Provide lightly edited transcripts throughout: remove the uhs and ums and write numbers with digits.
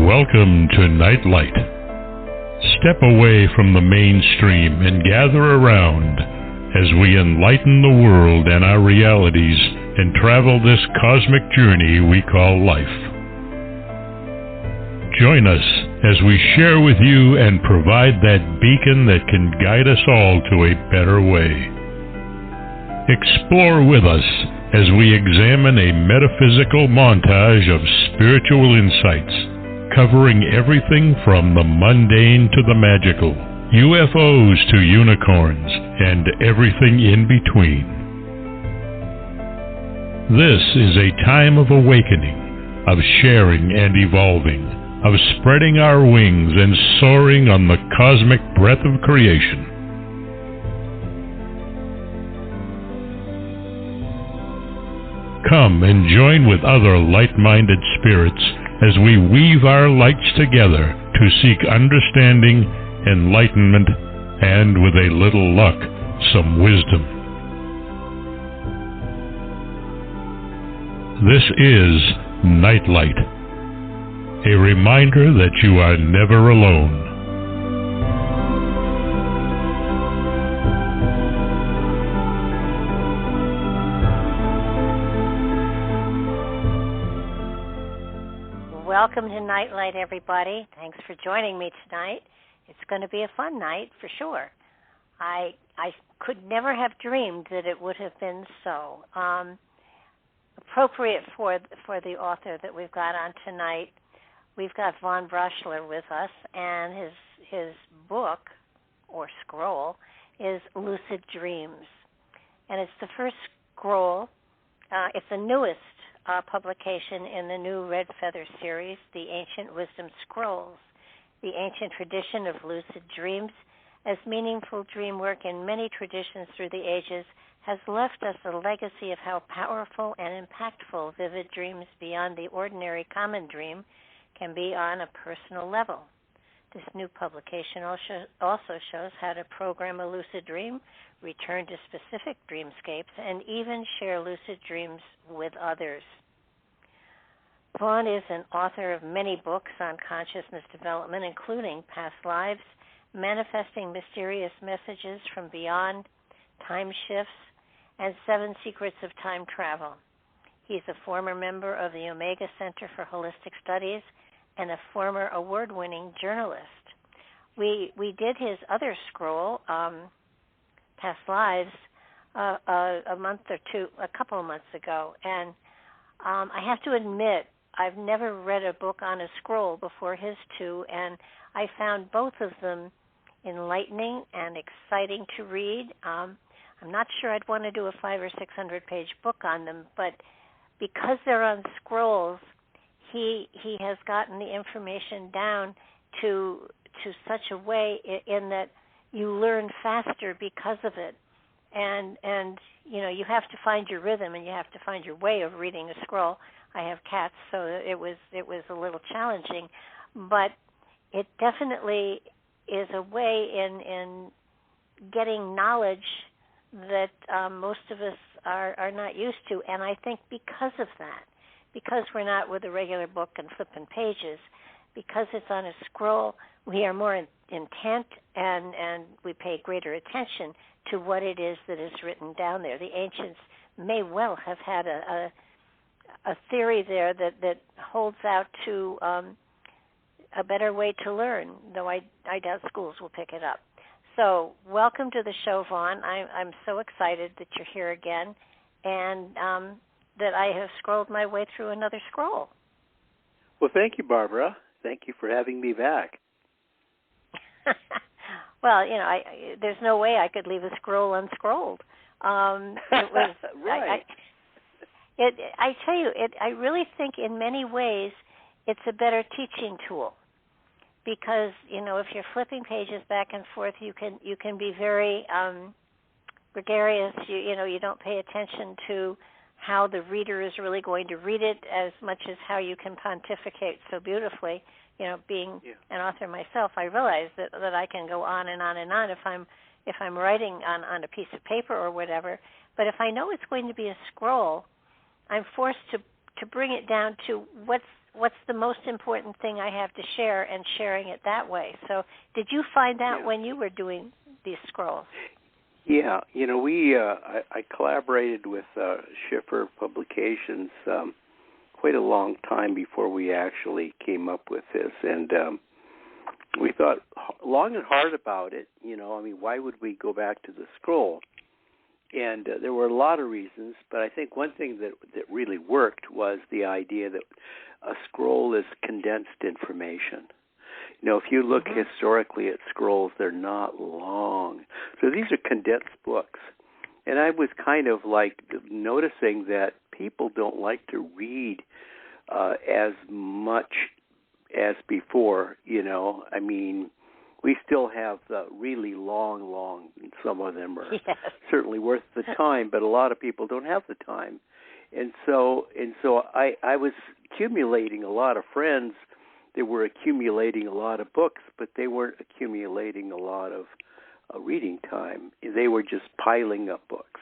Welcome to Night Light. Step away from the mainstream and gather around as we enlighten the world and our realities and travel this cosmic journey we call life. Join us as we share with you and provide that beacon that can guide us all to a better way. Explore with us as we examine a metaphysical montage of spiritual insights, covering everything from the mundane to the magical, UFOs to unicorns, and everything in between. This is a time of awakening, of sharing and evolving, of spreading our wings and soaring on the cosmic breath of creation. Come and join with other light-minded spirits as we weave our lights together to seek understanding, enlightenment, and, with a little luck, some wisdom. This is Nightlight, a reminder that you are never alone. Welcome to Nightlight, everybody. Thanks for joining me tonight. It's going to be a fun night for sure. I could never have dreamed that it would have been so appropriate for the author that we've got on tonight. We've got Von Braschler with us, and his book, or scroll, is Lucid Dreams. And it's the first scroll. It's the newest publication in the new Red Feather series, The Ancient Wisdom Scrolls. The ancient tradition of lucid dreams, as meaningful dream work in many traditions through the ages, has left us a legacy of how powerful and impactful vivid dreams beyond the ordinary common dream can be on a personal level. This new publication also shows how to program a lucid dream, return to specific dreamscapes, and even share lucid dreams with others. Vaughn is an author of many books on consciousness development, including Past Lives, Manifesting Mysterious Messages from Beyond, Time Shifts, and 7 Secrets of Time Travel. He's a former member of the Omega Center for Holistic Studies and a former award-winning journalist. We did his other scroll, Past Lives, a couple of months ago, and I have to admit, I've never read a book on a scroll before his two, and I found both of them enlightening and exciting to read. I'm not sure I'd want to do a 500 or 600 page book on them, but because they're on scrolls, he has gotten the information down to such a way in that you learn faster because of it. And you know, you have to find your rhythm and you have to find your way of reading a scroll. I have cats, so it was a little challenging, but it definitely is a way in getting knowledge that most of us are not used to. And I think because of that, because we're not with a regular book and flipping pages, because it's on a scroll, we are more intent and we pay greater attention to what it is that is written down there. The ancients may well have had a theory there that holds out to a better way to learn, though I doubt schools will pick it up. So welcome to the show, Vaughn. I'm so excited that you're here again and that I have scrolled my way through another scroll. Well, thank you, Barbara. Thank you for having me back. Well, you know, there's no way I could leave a scroll unscrolled. It was right. I tell you, I really think in many ways it's a better teaching tool because, you know, if you're flipping pages back and forth, you can be very gregarious. You know, you don't pay attention to how the reader is really going to read it as much as how you can pontificate so beautifully. You know, being an author myself, I realize that I can go on and on and on if I'm writing on a piece of paper or whatever. But if I know it's going to be a scroll, I'm forced to bring it down to what's what's the most important thing I have to share, and sharing it that way. So did you find that when you were doing these scrolls? Yeah, I collaborated with Schiffer Publications quite a long time before we actually came up with this, and we thought long and hard about it. Why would we go back to the scroll? And there were a lot of reasons, but I think one thing that really worked was the idea that a scroll is condensed information. If you look historically at scrolls, they're not long. So these are condensed books. And I was kind of like noticing that people don't like to read as much as before, we still have the really long, some of them are certainly worth the time, but a lot of people don't have the time. And so I was accumulating a lot of friends. They were accumulating a lot of books, but they weren't accumulating a lot of reading time. They were just piling up books.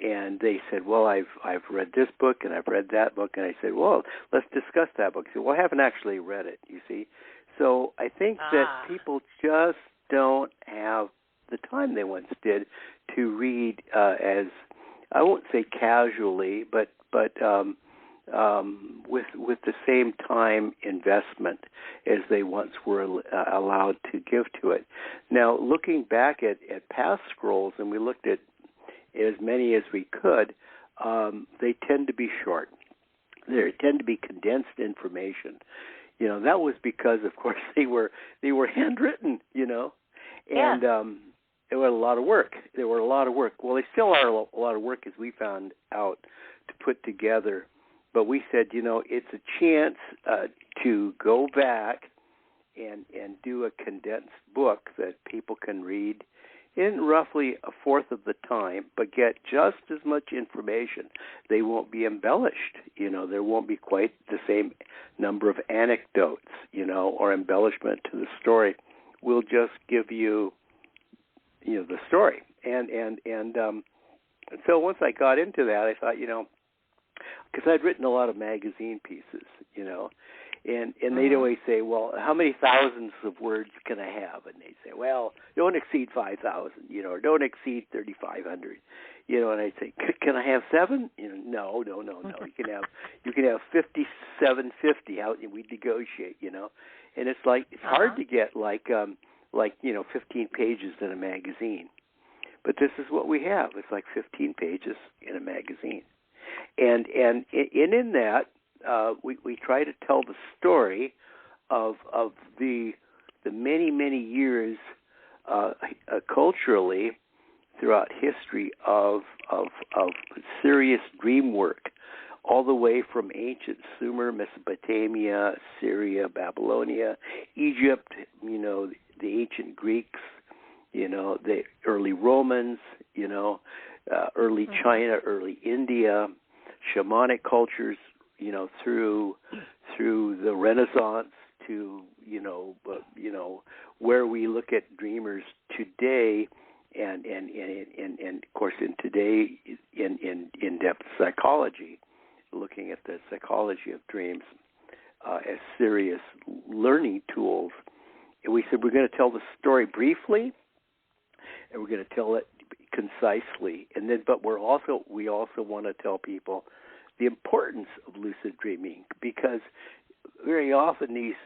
And they said, well, I've read this book and I've read that book. And I said, well, let's discuss that book. I said, well, I haven't actually read it, you see. So I think that people just don't have the time they once did to read as, I won't say casually, but with the same time investment as they once were allowed to give to it. Now, looking back at past scrolls, and we looked at as many as we could, they tend to be short. They tend to be condensed information. That was because, of course, they were handwritten, and it was a lot of work. They were a lot of work. Well, they still are a lot of work, as we found out, to put together. But we said, it's a chance to go back and do a condensed book that people can read in roughly a fourth of the time, but get just as much information. They won't be embellished. There won't be quite the same number of anecdotes, or embellishment to the story. We'll just give you, the story. And so once I got into that, I thought, because I'd written a lot of magazine pieces, and they'd always say, well, how many thousands of words can I have? And they'd say, well, don't exceed 5,000, or don't exceed 3,500, and I'd say, can I have 7? No. You can have 5750. How we negotiate, and it's like it's hard to get like 15 pages in a magazine, but this is what we have. It's like 15 pages in a magazine, and in that. We try to tell the story of the many years culturally throughout history of serious dream work, all the way from ancient Sumer, Mesopotamia, Syria, Babylonia, Egypt, the ancient Greeks, the early Romans, early China, early India, shamanic cultures, through the Renaissance to where we look at dreamers today, and of course in today in depth psychology, looking at the psychology of dreams as serious learning tools. And we said we're going to tell the story briefly, and we're going to tell it concisely, but we also want to tell people the importance of lucid dreaming, because very often these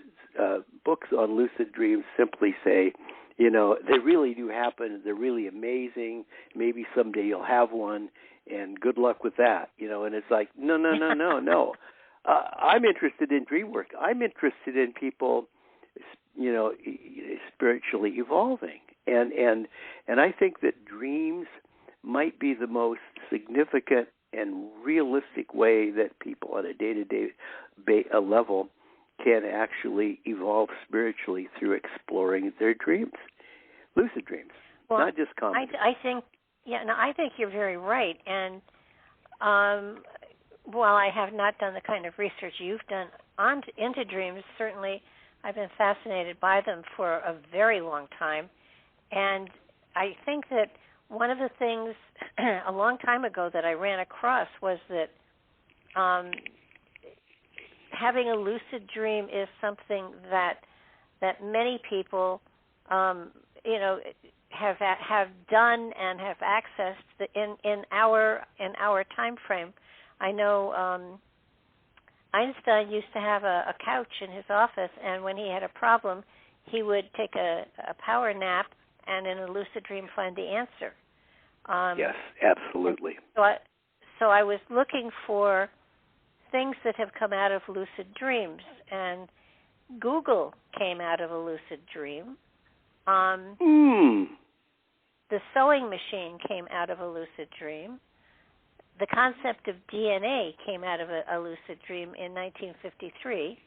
books on lucid dreams simply say, they really do happen, they're really amazing, maybe someday you'll have one, and good luck with that, and it's like, no. I'm interested in dream work. I'm interested in people, spiritually evolving, and I think that dreams might be the most significant and realistic way that people on a day-to-day level can actually evolve spiritually through exploring their dreams, lucid dreams, not just common. I think you're very right. And while I have not done the kind of research you've done into dreams, certainly I've been fascinated by them for a very long time. And I think that one of the things a long time ago that I ran across was that having a lucid dream is something that many people, have done and have accessed in our time frame. I know Einstein used to have a couch in his office, and when he had a problem, he would take a power nap and in a lucid dream find the answer. Yes, absolutely. So I was looking for things that have come out of lucid dreams, and Google came out of a lucid dream. The sewing machine came out of a lucid dream. The concept of DNA came out of a lucid dream in 1953,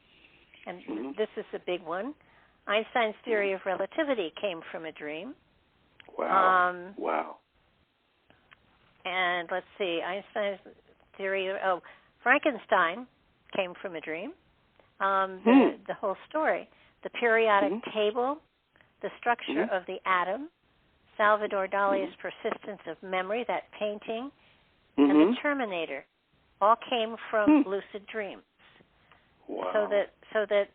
and this is the big one. Einstein's theory of relativity came from a dream. Wow. Wow. And let's see, Einstein's theory of Frankenstein came from a dream. The whole story, the periodic table, the structure of the atom, Salvador Dali's persistence of memory, that painting, and the Terminator, all came from lucid dreams. Wow. So that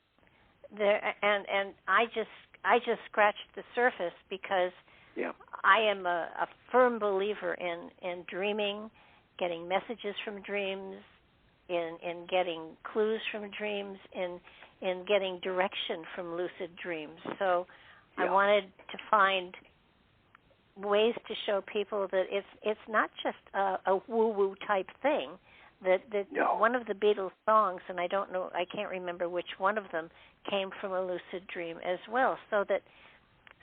there, and I just scratched the surface because I am a firm believer in dreaming, getting messages from dreams, in getting clues from dreams, in getting direction from lucid dreams. So I wanted to find ways to show people that it's not just a woo-woo type thing. That one of the Beatles songs, and I can't remember which one of them, came from a lucid dream as well. So that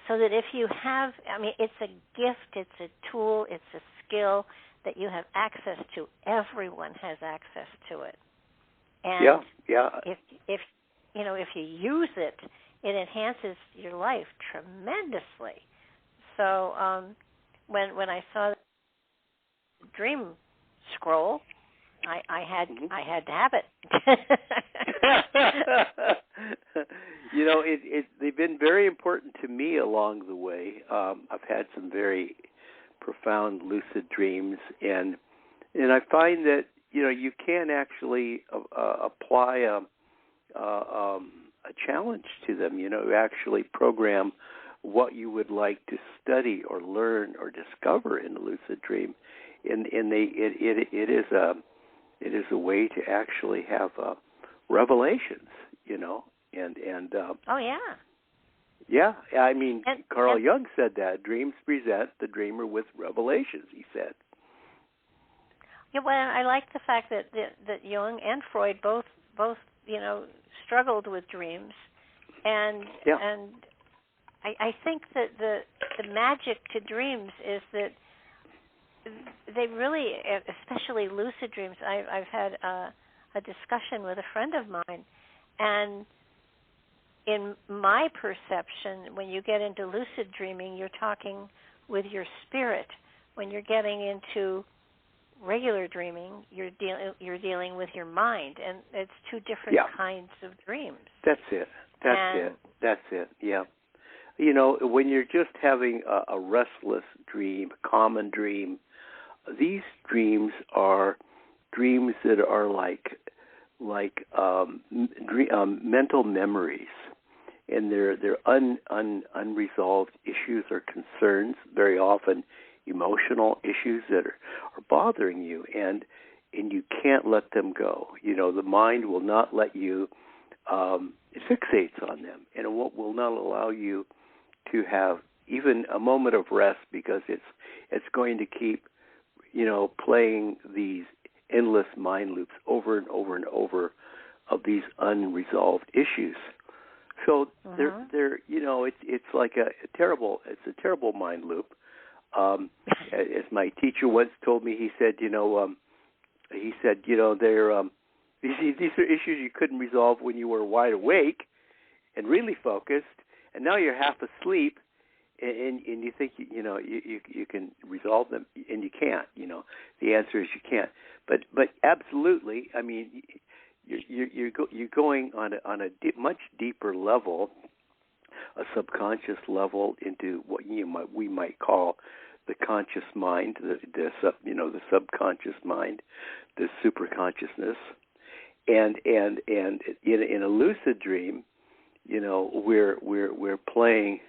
if you have, it's a gift, it's a tool, it's a skill that you have access to. Everyone has access to it. And if you use it, it enhances your life tremendously. So when I saw the dream scroll, I had to have it. They've been very important to me along the way. I've had some very profound lucid dreams, and I find that you can actually apply a challenge to them. Actually program what you would like to study or learn or discover in a lucid dream, and it is a way to actually have revelations, and oh yeah. Yeah, Carl Jung said that dreams present the dreamer with revelations. He said. Yeah, well, I like the fact that Jung and Freud both struggled with dreams, and I think that the magic to dreams is that they really, especially lucid dreams. I've had a discussion with a friend of mine, and in my perception, when you get into lucid dreaming, you're talking with your spirit. When you're getting into regular dreaming, you're dealing with your mind, and it's two different kinds of dreams. That's it. Yeah. When you're just having a restless dream, a common dream, these dreams are dreams that are like mental memories, and they're unresolved issues or concerns, very often emotional issues that are bothering you, and you can't let them go. The mind will not let you, it fixates on them, and it will not allow you to have even a moment of rest, because it's going to keep playing these endless mind loops over and over and over of these unresolved issues. So they're it's like a terrible mind loop. As my teacher once told me, he said they're these are issues you couldn't resolve when you were wide awake and really focused, and now you're half asleep, and you think you can resolve them, and you can't. The answer is you can't. But absolutely, you're going on a much deeper level, a subconscious level, into what we might call the conscious mind, the subconscious mind, the superconsciousness, And in a lucid dream, we're playing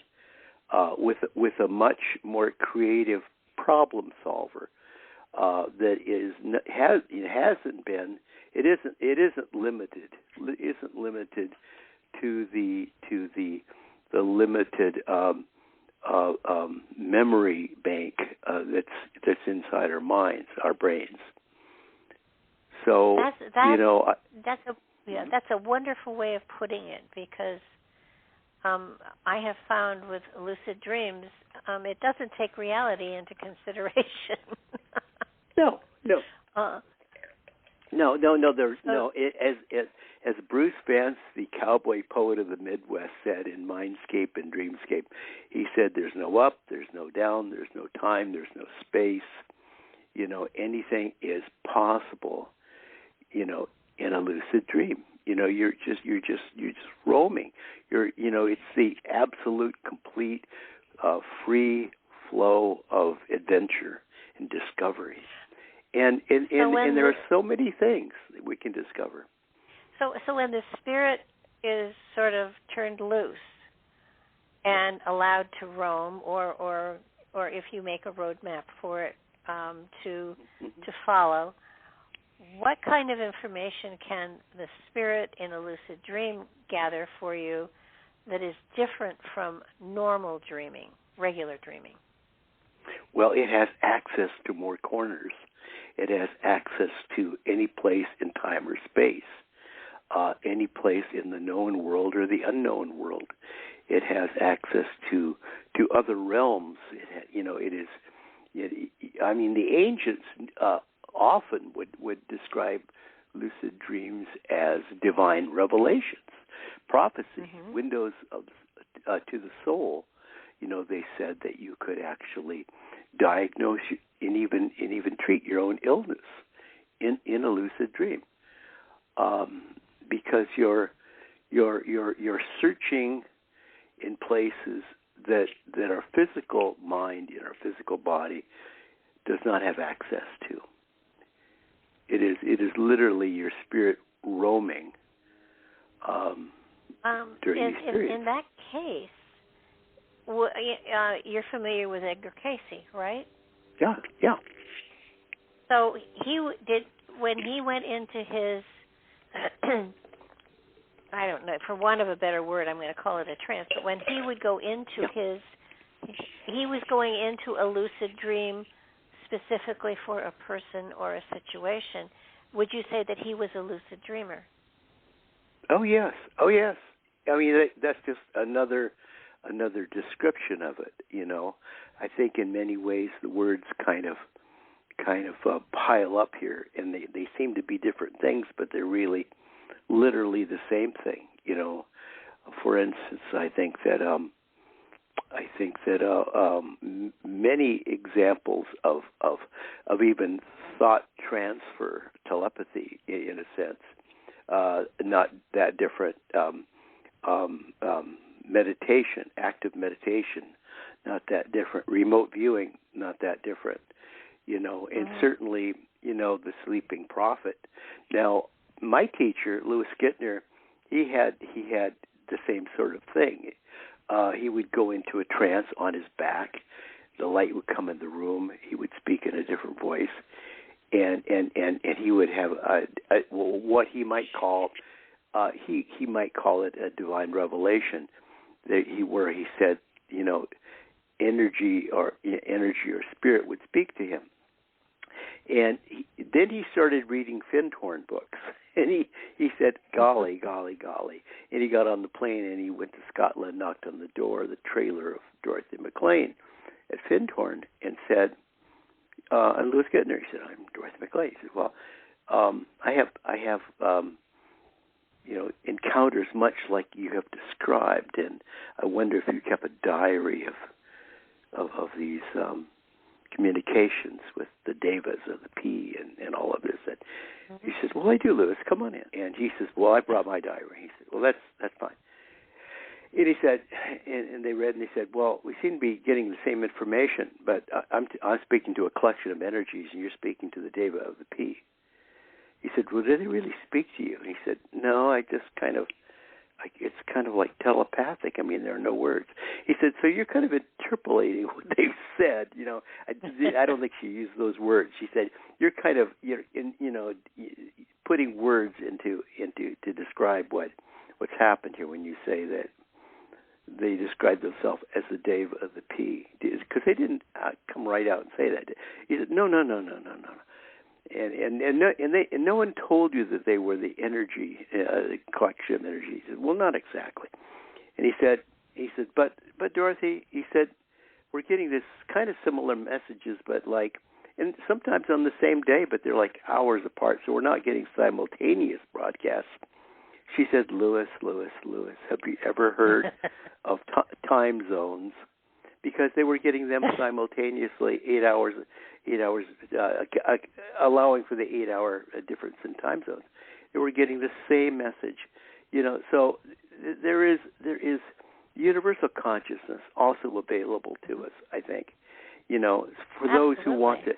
with a much more creative problem solver that isn't limited to the limited memory bank that's inside our minds, our brains. So that's a wonderful way of putting it, because I have found with lucid dreams, it doesn't take reality into consideration. No. As Bruce Vance, the cowboy poet of the Midwest, said in Mindscape and Dreamscape, he said, "There's no up, there's no down, there's no time, there's no space. Anything is possible. In a lucid dream. You're just roaming. It's the absolute, complete, free flow of adventure and discovery. And there are so many things that we can discover. So when the spirit is sort of turned loose and allowed to roam, or if you make a roadmap for it to follow, what kind of information can the spirit in a lucid dream gather for you that is different from normal dreaming, regular dreaming? Well, it has access to more corners. It has access to any place in time or space, any place in the known world or the unknown world. It has access to other realms. The ancients often would describe lucid dreams as divine revelations, prophecy, windows to the soul. They said that you could actually diagnose and even treat your own illness in a lucid dream, because you're searching in places that our physical mind and our physical body does not have access to. It is literally your spirit roaming during these periods. In that case, you're familiar with Edgar Cayce, right? Yeah. So when he went into his, I don't know, for want of a better word, I'm going to call it a trance, but when he would go into he was going into a lucid dream specifically for a person or a situation. Would you say that he was a lucid dreamer? Oh yes. That's just another description of it. I think in many ways the words kind of pile up here, and they seem to be different things, but they're really literally the same thing. For instance, I think that many examples of even thought transfer, telepathy, in a sense, not that different. Meditation, active meditation, not that different. Remote viewing, not that different. And certainly, the sleeping prophet. Now, my teacher, Louis Gittner, he had the same sort of thing. He would go into a trance on his back. The light would come in the room. He would speak in a different voice, and he would have what he might call he might call it a divine revelation, where he said, energy or spirit would speak to him. And then he started reading Findhorn books, and he said, golly. And he got on the plane and he went to Scotland, knocked on the door, the trailer of Dorothy McLean at Findhorn, and said, and Louis Gittner, he said, I'm Dorothy McLean. He said, well, I have encounters much like you have described, and I wonder if you kept a diary of these communications with the devas of the P and all of this. And he says, well, I do, Louis, come on in. And he says, well, I brought my diary. He said, well, that's fine. And he said, and they read, and they said, well, we seem to be getting the same information, but I'm speaking to a collection of energies, and you're speaking to the deva of the P. He said, well, did they really speak to you? And he said, no, I just kind of, it's kind of like telepathic. I mean, there are no words. He said, so you're kind of interpolating what they've said. You know, I don't think she used those words. She said, you're kind of, putting words into to describe what's happened here when you say that they described themselves as the Dave of the P, because they didn't come right out and say that. He said, no. And no one told you that they were the energy, the collection of energy. He said, well, not exactly. And he said, but Dorothy, he said, we're getting this kind of similar messages, but like, and sometimes on the same day, but they're like hours apart, so we're not getting simultaneous broadcasts. She said, Lewis, have you ever heard of time zones? Because they were getting them simultaneously, 8 hours, allowing for the 8-hour difference in time zones. They were getting the same message, So there is universal consciousness also available to us, I think. For those who want to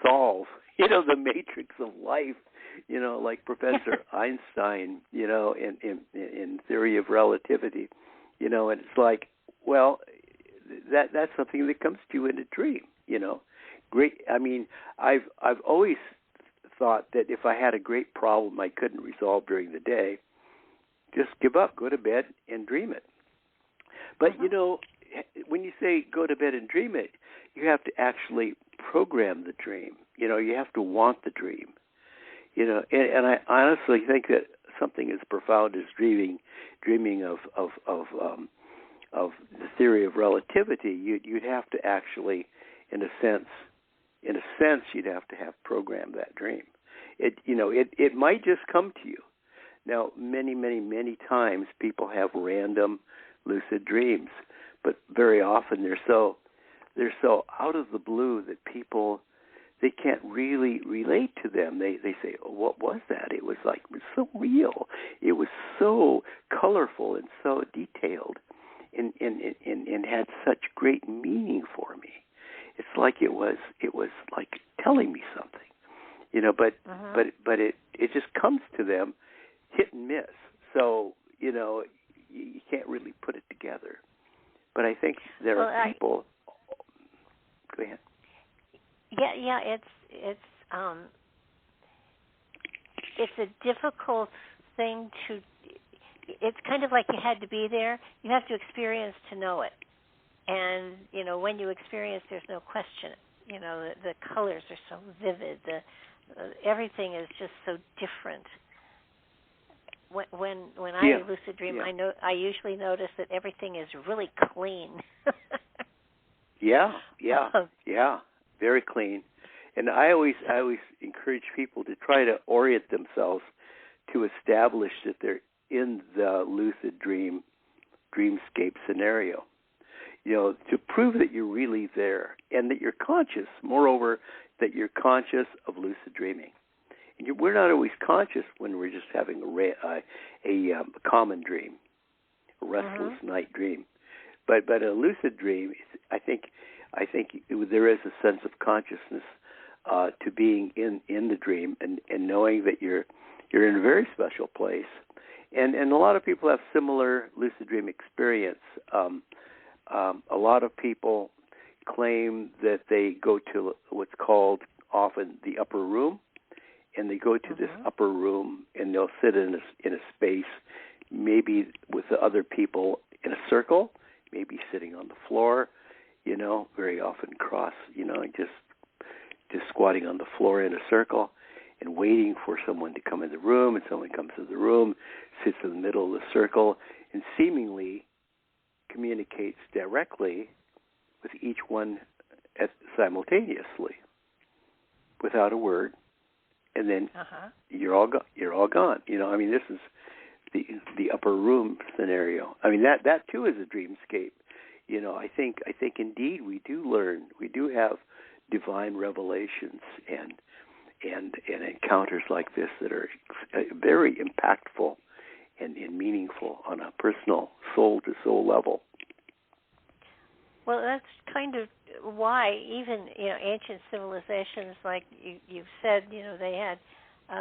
solve, the matrix of life. Like Professor Einstein, in theory of relativity, and it's like, well, that's something that comes to you in a dream, Great. I mean, I've always thought that if I had a great problem I couldn't resolve during the day, just give up, go to bed, and dream it. But when you say go to bed and dream it, you have to actually program the dream. You have to want the dream. And I honestly think that something as profound as dreaming of the theory of relativity, you'd have to actually, in a sense, you'd have to have programmed that dream. It might just come to you. Now, many times people have random lucid dreams, but very often they're so out of the blue that they can't really relate to them. They say, oh, what was that? It was so real. It was so colorful and so detailed and had such great meaning for me. It's like it was like telling me something, but it just comes to them hit and miss. So, you can't really put it together. But I think there are people. Go ahead. Yeah, it's a difficult thing to. It's kind of like you had to be there. You have to experience to know it, and when you experience, there's no question. The colors are so vivid. Everything is just so different. When I lucid dream, I usually notice that everything is really clean. Yeah, very clean. And I always encourage people to try to orient themselves to establish that they're in the lucid dreamscape scenario. To prove that you're really there and that you're conscious. Moreover, that you're conscious of lucid dreaming. And we're not always conscious when we're just having a common dream, a restless night dream. But a lucid dream, I think there is a sense of consciousness to being in the dream and knowing that you're in a very special place. And a lot of people have similar lucid dream experience. A lot of people claim that they go to what's called often the upper room, and they go to this upper room and they'll sit in a space, maybe with the other people in a circle, maybe sitting on the floor, very often cross, and just squatting on the floor in a circle and waiting for someone to come in the room, and someone comes to the room, sits in the middle of the circle, and seemingly communicates directly with each one simultaneously without a word, and then you're all gone. This is the upper room scenario. That too is a dreamscape. I think indeed we do learn. We do have divine revelations and encounters like this that are very impactful and meaningful on a personal soul-to-soul level. Well, that's kind of why even ancient civilizations, like you've said, they had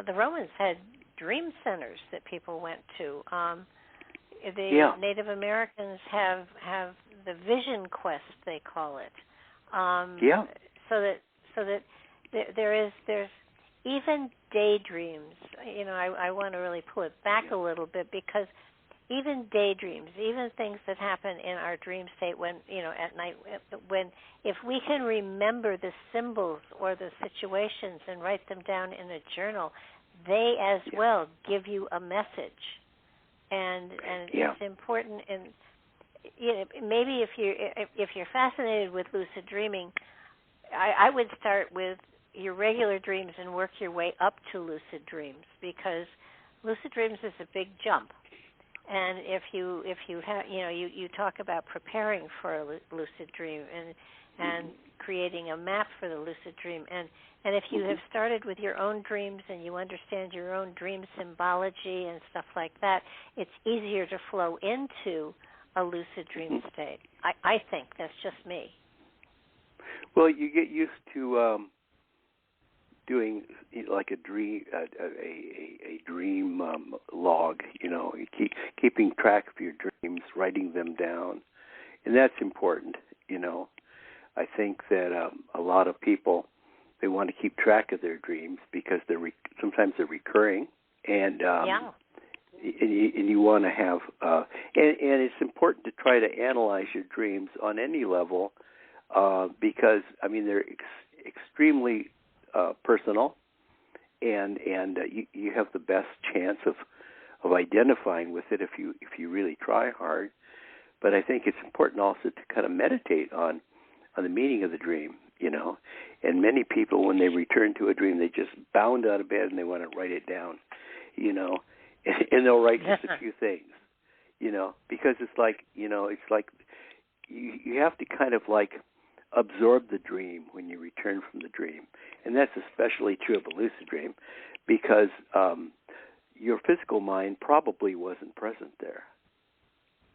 the Romans had dream centers that people went to. The Native Americans have the vision quest, they call it. So that there's even daydreams. I want to really pull it back a little bit, because even daydreams, even things that happen in our dream state when at night, if we can remember the symbols or the situations and write them down in a journal, they as well give you a message. And it's important. And maybe if you're fascinated with lucid dreaming, I would start with your regular dreams and work your way up to lucid dreams, because lucid dreams is a big jump. And if you have you talk about preparing for a lucid dream and creating a map for the lucid dream, and if you have started with your own dreams and you understand your own dream symbology and stuff like that, it's easier to flow into a lucid dream state. I think that's just me. Well, you get used to doing like a dream log. Keeping track of your dreams, writing them down, and that's important. I think that a lot of people, they want to keep track of their dreams because sometimes they're recurring, and you want to have and it's important to try to analyze your dreams on any level, because they're extremely personal, and you have the best chance of identifying with it if you really try hard. But I think it's important also to kind of meditate on the meaning of the dream, And many people, when they return to a dream, they just bound out of bed and they want to write it down, and they'll write just a few things, because it's like you have to kind of like absorb the dream when you return from the dream. And that's especially true of a lucid dream, because your physical mind probably wasn't present there.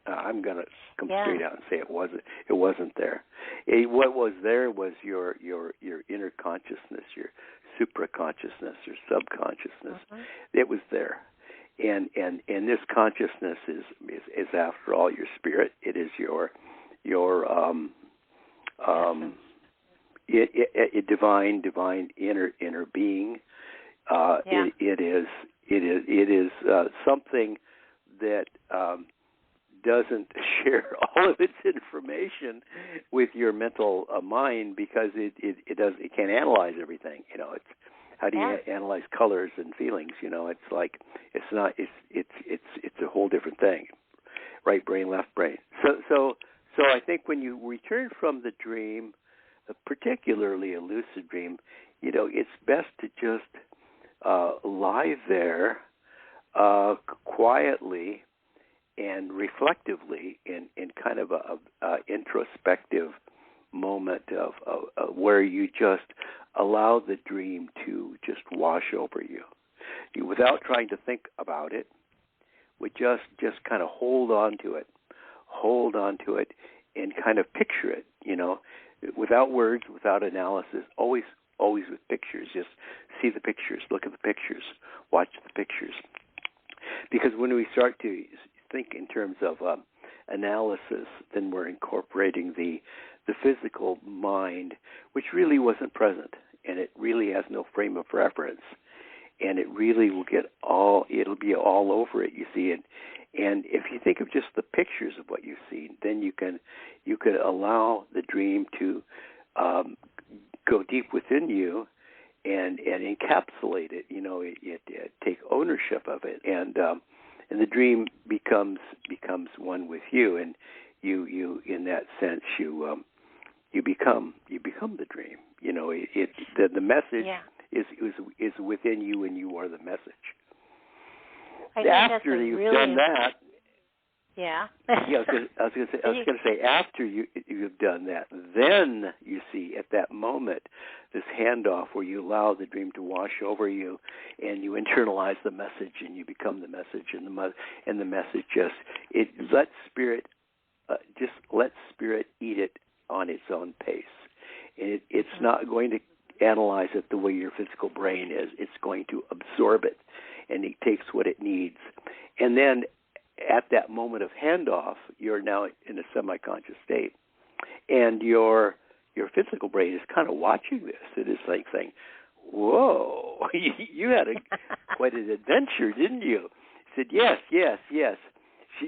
I'm going to come straight out and say it wasn't. It wasn't there. What was there was your inner consciousness, your supraconsciousness, your subconsciousness. It was there, and this consciousness is after all your spirit. It is your divine inner being. It is something that doesn't share all of its information with your mental mind, because it can't analyze everything. It's how do you analyze colors and feelings? It's like it's a whole different thing. Right brain, left brain. So I think when you return from the dream, particularly a lucid dream, it's best to just lie there quietly and reflectively in kind of a introspective moment of where you just allow the dream to just wash over you without trying to think about it. Would just kind of hold on to it and kind of picture it, without words, without analysis, always with pictures. Just see the pictures, look at the pictures, watch the pictures. Because when we start to think in terms of analysis, then we're incorporating the physical mind, which really wasn't present, and it really has no frame of reference, and it really will it'll be all over it, you see. And if you think of just the pictures of what you've seen, then you could allow the dream to go deep within you and encapsulate it. It take ownership of it, and the dream becomes one with you, and you in that sense you become the dream. The message is within you, and you are the message. After you've done that, I was going to say after you've done that, then you see at that moment this handoff where you allow the dream to wash over you, and you internalize the message, and you become the message, and the message let spirit eat it on its own pace. It's not going to analyze it the way your physical brain is. It's going to absorb it, and it takes what it needs. And then at that moment of handoff, you're now in a semi-conscious state, and your physical brain is kind of watching this. It is like saying, "Whoa, you had quite an adventure, didn't you?" I said, "Yes, yes, yes."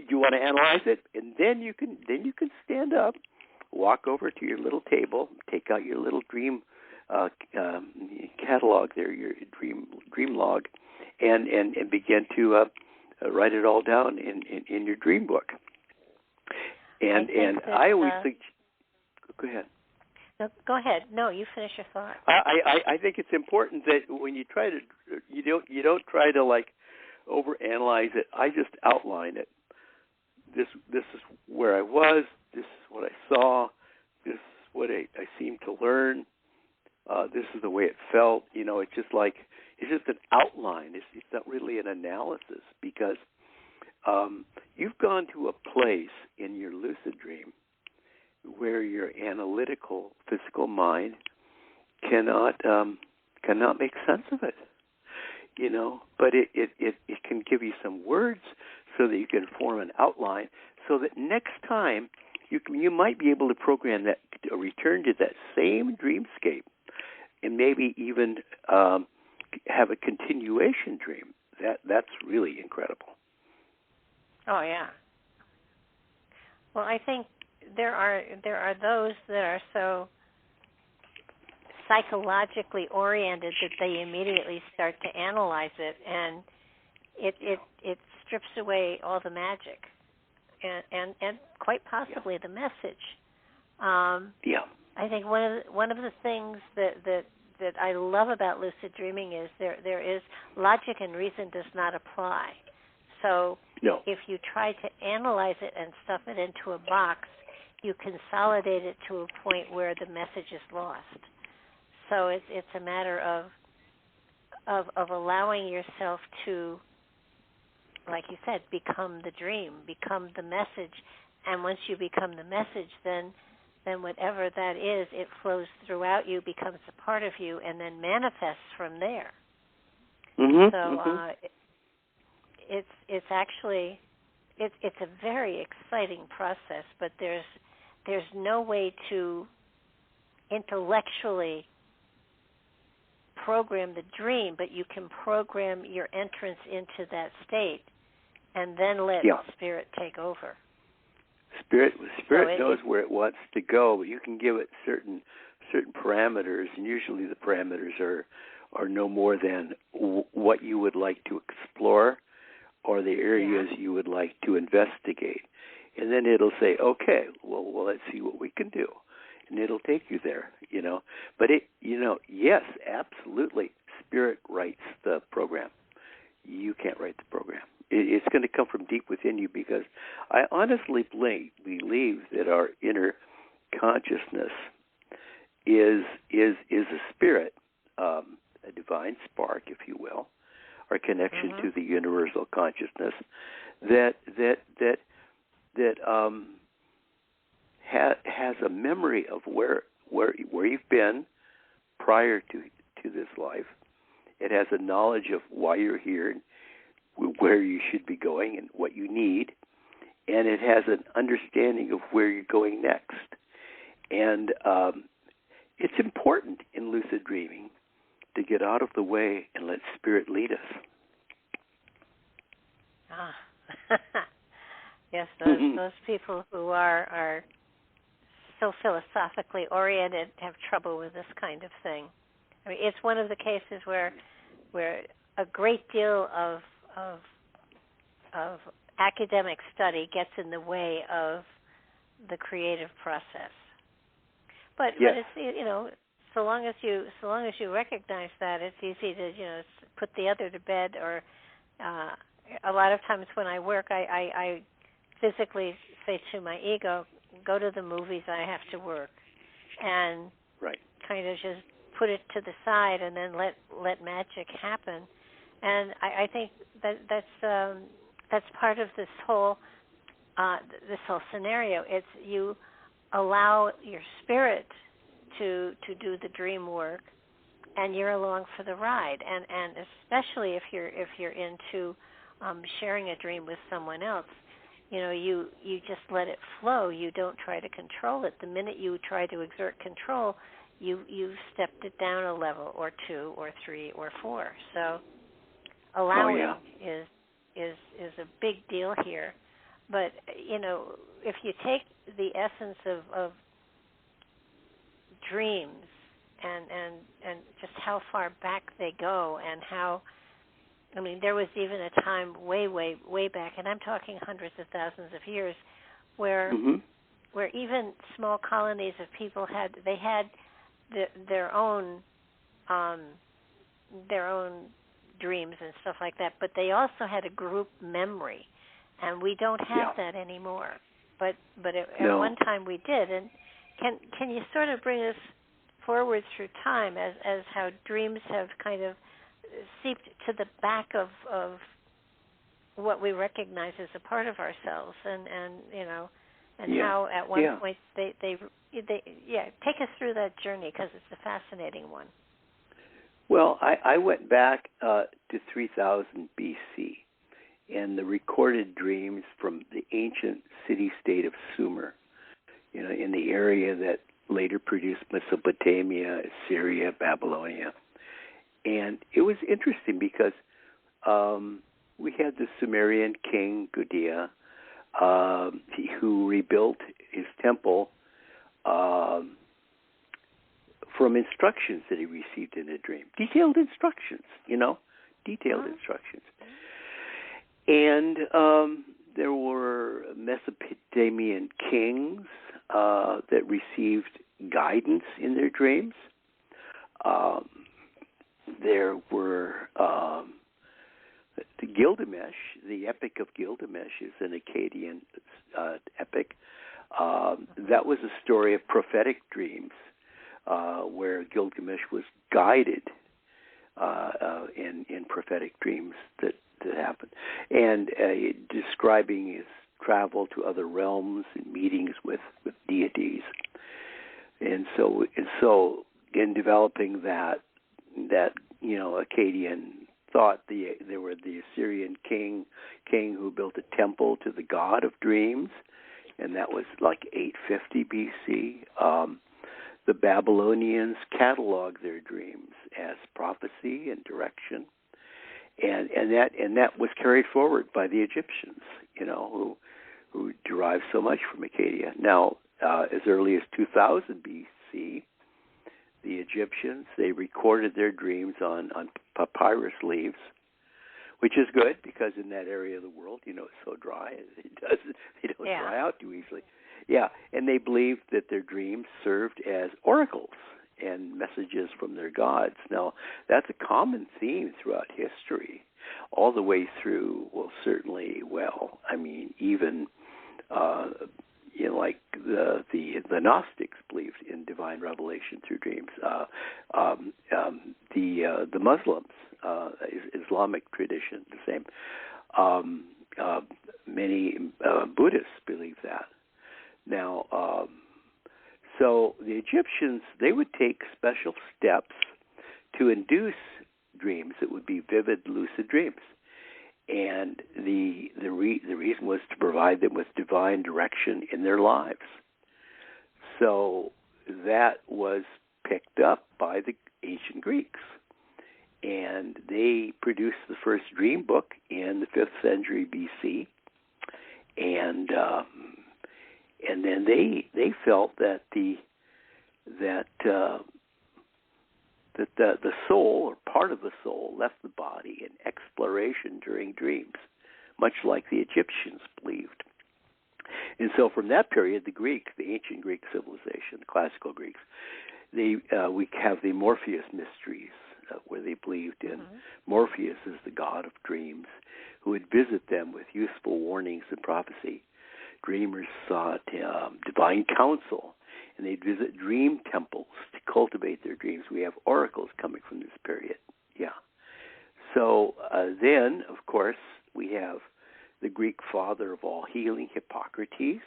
You want to analyze it, and then you can stand up, walk over to your little table, take out your little dream catalog there, your dream log, and begin to write it all down in your dream book. And I always think, go ahead. No, go ahead. No, you finish your thought. I think it's important that when you try to, you don't try to like overanalyze it. I just outline it. This is where I was. This is what I saw. This is what I seemed to learn. This is the way it felt. It's just an outline. It's not really an analysis, because you've gone to a place in your lucid dream where your analytical physical mind cannot make sense of it. But it can give you some words so that you can form an outline, so that next time you might be able to program that, return to that same dreamscape, and maybe even have a continuation dream. That's really incredible. Oh yeah. Well, I think there are those that are so psychologically oriented that they immediately start to analyze it, and it strips away all the magic and quite possibly the message. I think one of the things that I love about lucid dreaming is there is logic and reason does not apply. So if you try to analyze it and stuff it into a box, you consolidate it to a point where the message is lost. So it's a matter of allowing yourself to, like you said, become the dream, become the message, and once you become the message, then whatever that is, it flows throughout you, becomes a part of you, and then manifests from there. It's actually it's a very exciting process, but there's no way to intellectually program the dream, but you can program your entrance into that state and then let spirit take over. Spirit knows where it wants to go, but you can give it certain parameters, and usually the parameters are no more than what you would like to explore or the areas you would like to investigate. And then it'll say, okay, well, let's see what we can do. And it'll take you there, But yes, absolutely, Spirit writes the program. You can't write the program. It's going to come from deep within you, because I honestly believe that our inner consciousness is a spirit, a divine spark, if you will, our connection to the universal consciousness that has a memory of where you've been prior to this life. It has a knowledge of why you're here and where you should be going and what you need, and it has an understanding of where you're going next. And it's important in lucid dreaming to get out of the way and let Spirit lead us. Yes, those people who are so philosophically oriented have trouble with this kind of thing. I mean, it's one of the cases where a great deal of academic study gets in the way of the creative process. But it's so long as you recognize that, it's easy to put the other to bed. Or a lot of times when I work, I physically say to my ego, go to the movies, I have to work, and kind of just put it to the side and then let magic happen. And I think that's part of this whole scenario. It's you allow your spirit to do the dream work, and you're along for the ride. And especially if you're into sharing a dream with someone else, you just let it flow. You don't try to control it. The minute you try to exert control, you've stepped it down a level or 2 or 3 or 4. So allowing is a big deal here. But if you take the essence of dreams and just how far back they go, and how, there was even a time way back, and I'm talking hundreds of thousands of years, where even small colonies of people had their own dreams and stuff like that, but they also had a group memory, and we don't have that anymore. But at one time we did. And can you sort of bring us forward through time as how dreams have kind of seeped to the back of what we recognize as a part of ourselves, and how at one point they take us through that journey, because it's a fascinating one. Well, I went back to 3000 BC, and the recorded dreams from the ancient city-state of Sumer, in the area that later produced Mesopotamia, Assyria, Babylonia. And it was interesting because we had the Sumerian king, Gudea, who rebuilt his temple from instructions that he received in a dream. Detailed instructions, instructions. And there were Mesopotamian kings that received guidance in their dreams. There were the Gilgamesh, the Epic of Gilgamesh is an Akkadian epic. That was a story of prophetic dreams, where Gilgamesh was guided in prophetic dreams that happened, and describing his travel to other realms and meetings with deities. And so in developing that Akkadian thought, there were the Assyrian king who built a temple to the god of dreams, and that was like 850 BC. The Babylonians cataloged their dreams as prophecy and direction, and that was carried forward by the Egyptians, who derived so much from Akkadia. Now, as early as 2000 BC, the Egyptians, they recorded their dreams on papyrus leaves, which is good because in that area of the world, it's so dry, they don't dry out too easily. Yeah, and they believed that their dreams served as oracles and messages from their gods. Now, that's a common theme throughout history, all the way through, even like the Gnostics believed in divine revelation through dreams. The Muslims, Islamic tradition, the same. Many Buddhists believe that. Now, so the Egyptians, they would take special steps to induce dreams that would be vivid, lucid dreams. And the reason was to provide them with divine direction in their lives. So that was picked up by the ancient Greeks. And they produced the first dream book in the 5th century BC. And then they felt that the soul, or part of the soul, left the body in exploration during dreams, much like the Egyptians believed. And so from that period, the ancient Greek civilization, the classical Greeks, we have the Morpheus mysteries, where they believed in Morpheus as the god of dreams, who would visit them with useful warnings and prophecy. Dreamers sought divine counsel, and they'd visit dream temples to cultivate their dreams. We have oracles coming from this period. Yeah. So then, of course, we have the Greek father of all healing, Hippocrates.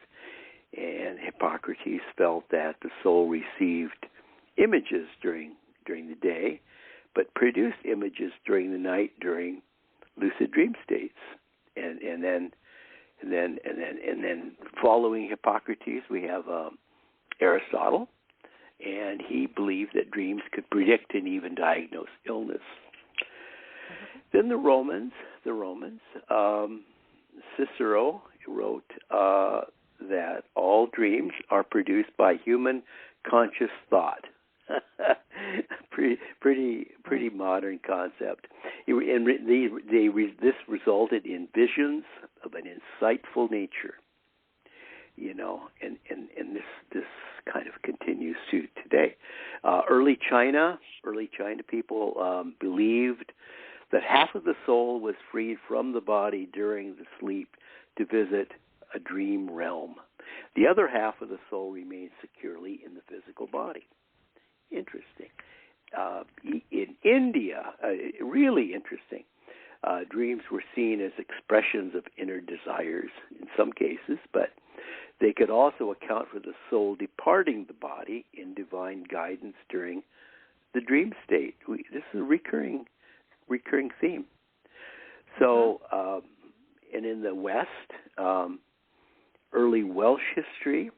And Hippocrates felt that the soul received images during the day, but produce images during the night during lucid dream states, and then following Hippocrates, we have Aristotle, and he believed that dreams could predict and even diagnose illness. Then the Romans, Cicero wrote that all dreams are produced by human conscious thought. pretty modern concept. This resulted in visions of an insightful nature, and this kind of continues to today. Early China people believed that half of the soul was freed from the body during the sleep to visit a dream realm. The other half of the soul remained securely in the physical body. Interesting. In India, really interesting, dreams were seen as expressions of inner desires in some cases, but they could also account for the soul departing the body in divine guidance during the dream state. This is a recurring theme. So, and in the West, early Welsh history,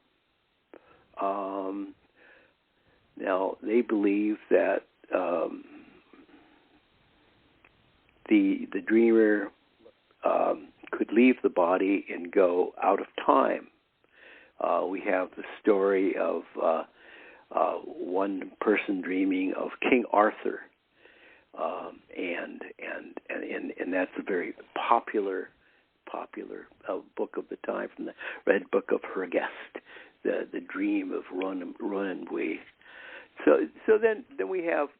now they believe that the dreamer could leave the body and go out of time. We have the story of one person dreaming of King Arthur, and that's a very popular book of the time from the Red Book of Hergest, the dream of Runaway. So then we have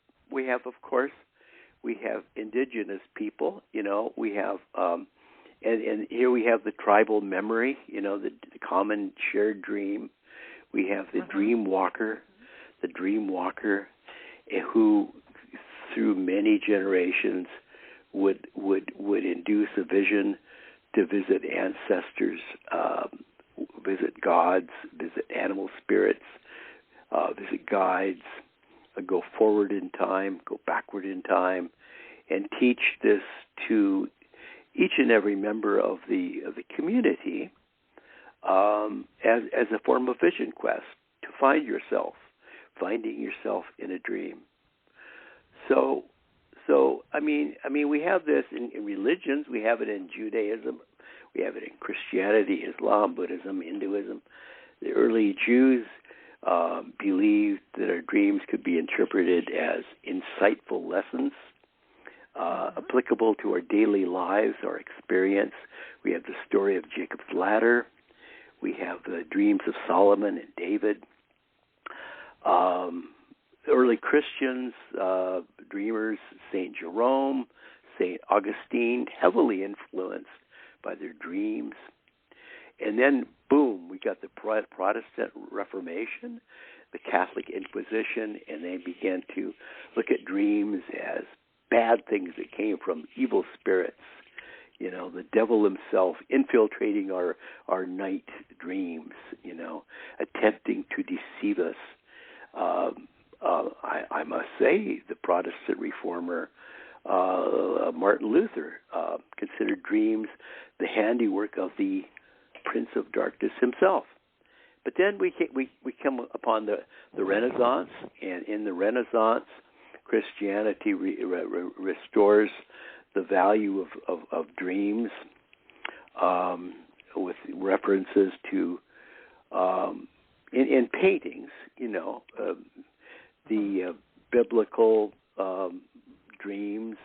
of course we have indigenous people. We have and here we have the tribal memory. The common shared dream. We have the dream walker, who through many generations would induce a vision to visit ancestors, visit gods, visit animal spirits, visit guides, go forward in time, go backward in time, and teach this to each and every member of the community as a form of vision quest to finding yourself in a dream. So I mean we have this in religions. We have it in Judaism. We have it in Christianity, Islam, Buddhism, Hinduism. The early Jews believed that our dreams could be interpreted as insightful lessons applicable to our daily lives, our experience. We have the story of Jacob's ladder. We have the dreams of Solomon and David. Early Christians, dreamers, St. Jerome, St. Augustine, heavily influenced by their dreams. And then, boom, we got the Protestant Reformation, the Catholic Inquisition, and they began to look at dreams as bad things that came from evil spirits. The devil himself infiltrating our night dreams, attempting to deceive us. I must say, the Protestant reformer Martin Luther considered dreams the handiwork of the Prince of Darkness himself. But then we come upon the Renaissance, and in the Renaissance, Christianity restores the value of dreams with references to in paintings, the biblical dreams,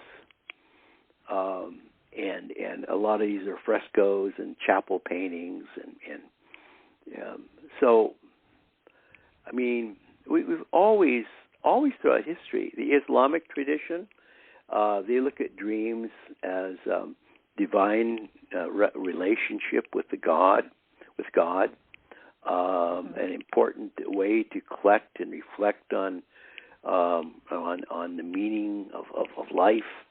and a lot of these are frescoes and chapel paintings, and so I mean we've always throughout history, the Islamic tradition, they look at dreams as divine relationship with God, an important way to collect and reflect on the meaning of life.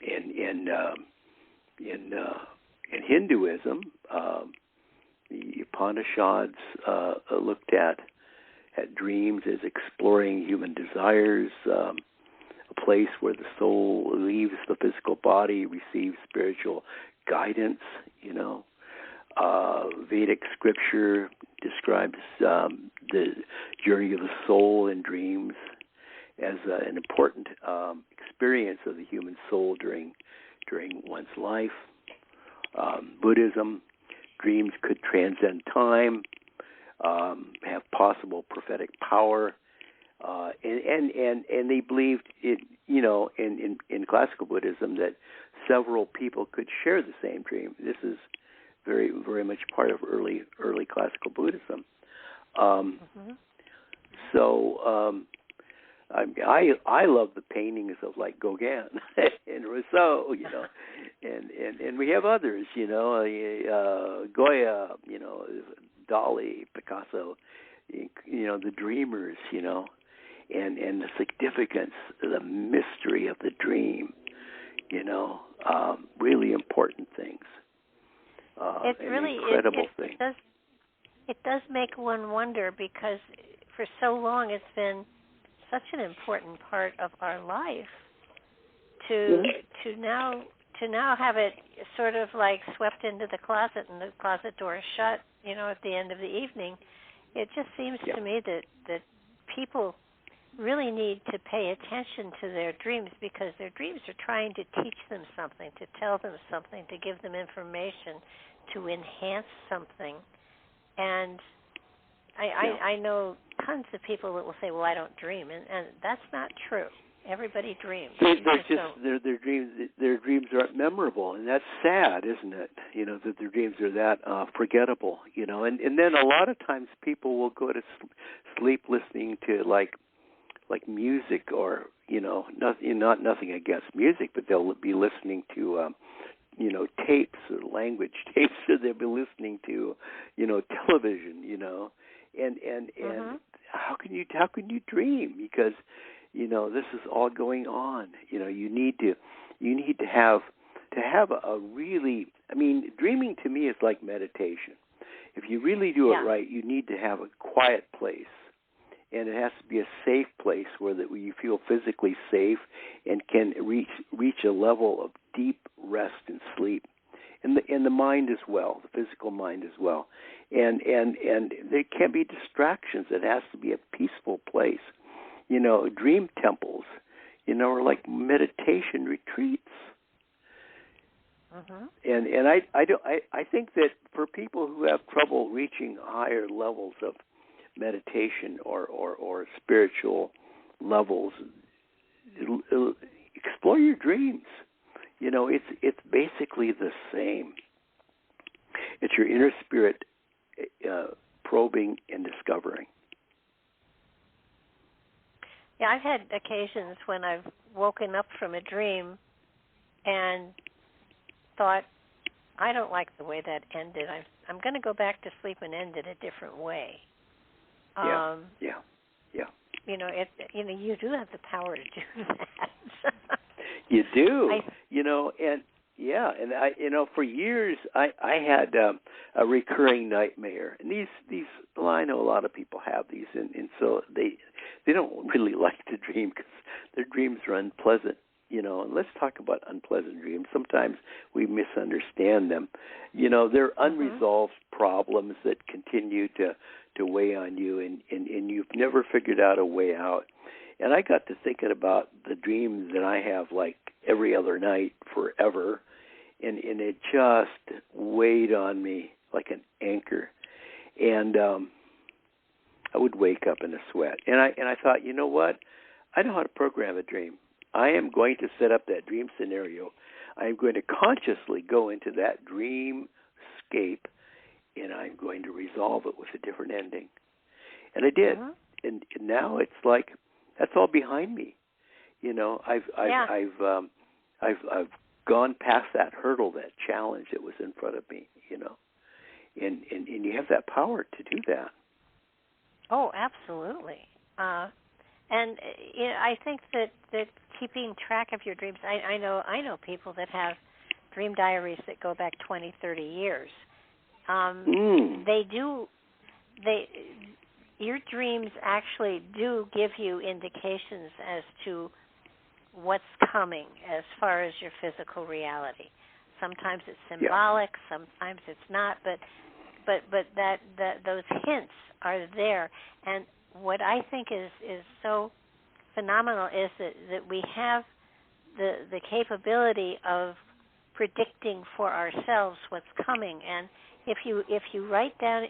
In Hinduism, the Upanishads looked at at dreams as exploring human desires, a place where the soul leaves the physical body, receives spiritual guidance. Vedic scripture describes the journey of the soul in dreams as an important experience of the human soul during one's life. Buddhism, dreams could transcend time, have possible prophetic power, and they believed in classical Buddhism that several people could share the same dream. This is very, very much part of early classical Buddhism. So I love the paintings of like Gauguin and Rousseau, and we have others, Goya, Dali, Picasso, the dreamers, and the significance, the mystery of the dream, really important things. It really incredible thing. It does make one wonder, because for so long it's been such an important part of our life to now have it sort of like swept into the closet and the closet door is shut, at the end of the evening. It just seems to me that people really need to pay attention to their dreams, because their dreams are trying to teach them something, to tell them something, to give them information, to enhance something. And I know tons of people that will say, well, I don't dream, and that's not true. Everybody dreams. Their dreams aren't memorable, and that's sad, isn't it? That their dreams are that forgettable. And then a lot of times people will go to sleep listening to like music, or nothing against music, but they'll be listening to tapes or language tapes, or they'll be listening to television, and how can you dream? Because this is all going on. You need to have a really, dreaming to me is like meditation. If you really do it right, you need to have a quiet place, and it has to be a safe place where you feel physically safe and can reach a level of deep rest and sleep, and the mind as well, the physical mind as well, and there can't be distractions. It has to be a peaceful place. Dream temples, are like meditation retreats. And I think that for people who have trouble reaching higher levels of meditation or spiritual levels, explore your dreams. It's basically the same. It's your inner spirit probing and discovering. Yeah, I've had occasions when I've woken up from a dream and thought, I don't like the way that ended. I'm going to go back to sleep and end it a different way. Yeah. You do have the power to do that. You do. And I, for years I had a recurring nightmare, and these. Well, I know a lot of people have these, and so they don't really like to dream because their dreams are unpleasant. And let's talk about unpleasant dreams. Sometimes we misunderstand them. They're unresolved problems that continue to weigh on you, and you've never figured out a way out. And I got to thinking about the dreams that I have like every other night forever, and it just weighed on me like an anchor. And I would wake up in a sweat. And I thought, you know what? I know how to program a dream. I am going to set up that dream scenario. I am going to consciously go into that dreamscape, and I'm going to resolve it with a different ending. And I did. And now it's like that's all behind me. I've gone past that hurdle, that challenge that was in front of me. And you have that power to do that. Oh, absolutely. And I think that keeping track of your dreams, I know people that have dream diaries that go back 20, 30 years. your dreams actually do give you indications as to what's coming as far as your physical reality. Sometimes it's symbolic, sometimes it's not, but that those hints are there. And what I think is so phenomenal is that we have the capability of predicting for ourselves what's coming. And if you write down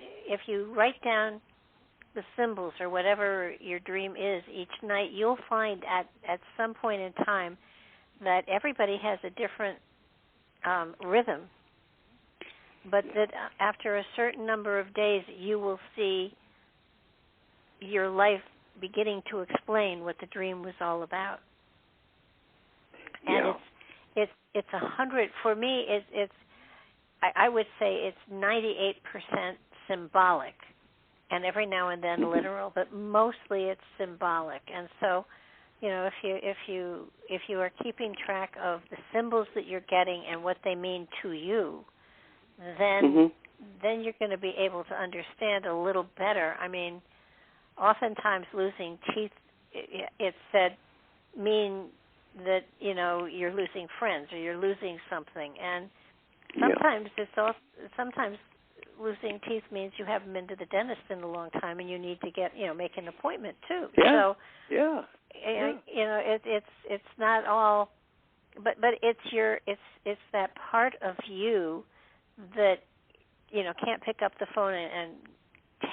the symbols or whatever your dream is each night, you'll find at some point in time that everybody has a different rhythm, but that after a certain number of days you will see your life beginning to explain what the dream was all about. And it's 100 for me. I would say it's 98% symbolic, and every now and then literal, but mostly it's symbolic. And so, if you are keeping track of the symbols that you're getting and what they mean to you, then you're going to be able to understand a little better. I mean, oftentimes losing teeth, it's said, mean that you're losing friends or you're losing something, and sometimes sometimes losing teeth means you haven't been to the dentist in a long time and you need to get make an appointment too. It's not all, but it's that part of you that can't pick up the phone and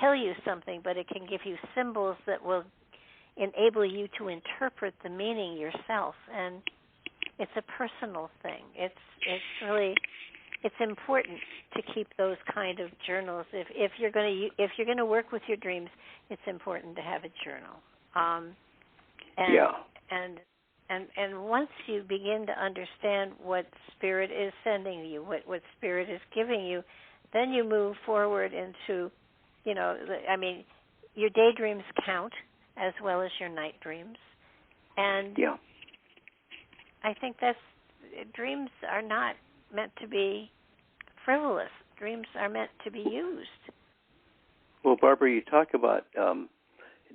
tell you something, but it can give you symbols that will enable you to interpret the meaning yourself. And it's a personal thing. It's really important to keep those kind of journals. If you're going to work with your dreams, it's important to have a journal. And once you begin to understand what Spirit is sending you, what Spirit is giving you, then you move forward into, your daydreams count as well as your night dreams. And I think dreams are not meant to be frivolous. Dreams are meant to be used. Well, Barbara, you talk about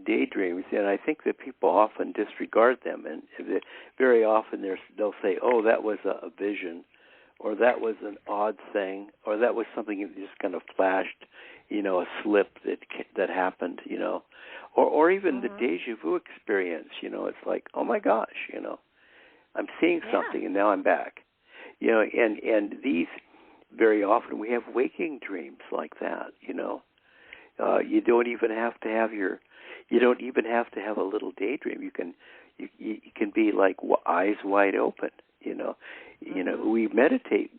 daydreams, and I think that people often disregard them, and very often they'll say, "Oh, that was a vision," or "That was an odd thing," or "That was something that just kind of flashed, a slip that happened," or even the déjà vu experience. It's like, "Oh my gosh," I'm seeing something, and now I'm back. And these very often we have waking dreams like that. You don't even have to have a little daydream. You can be like eyes wide open. We meditate.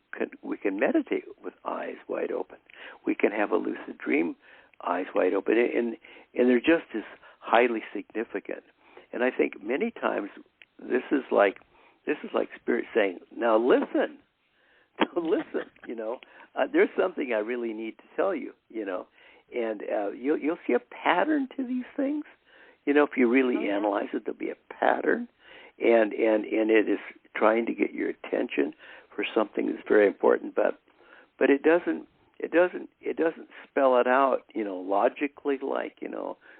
We can meditate with eyes wide open. We can have a lucid dream, eyes wide open, and they're just as highly significant. And I think many times this is like Spirit saying, "Now listen, there's something I really need to tell you, and you'll see a pattern to these things. If you really analyze it, there'll be a pattern, and it is trying to get your attention for something that's very important, but it doesn't spell it out, logically, like,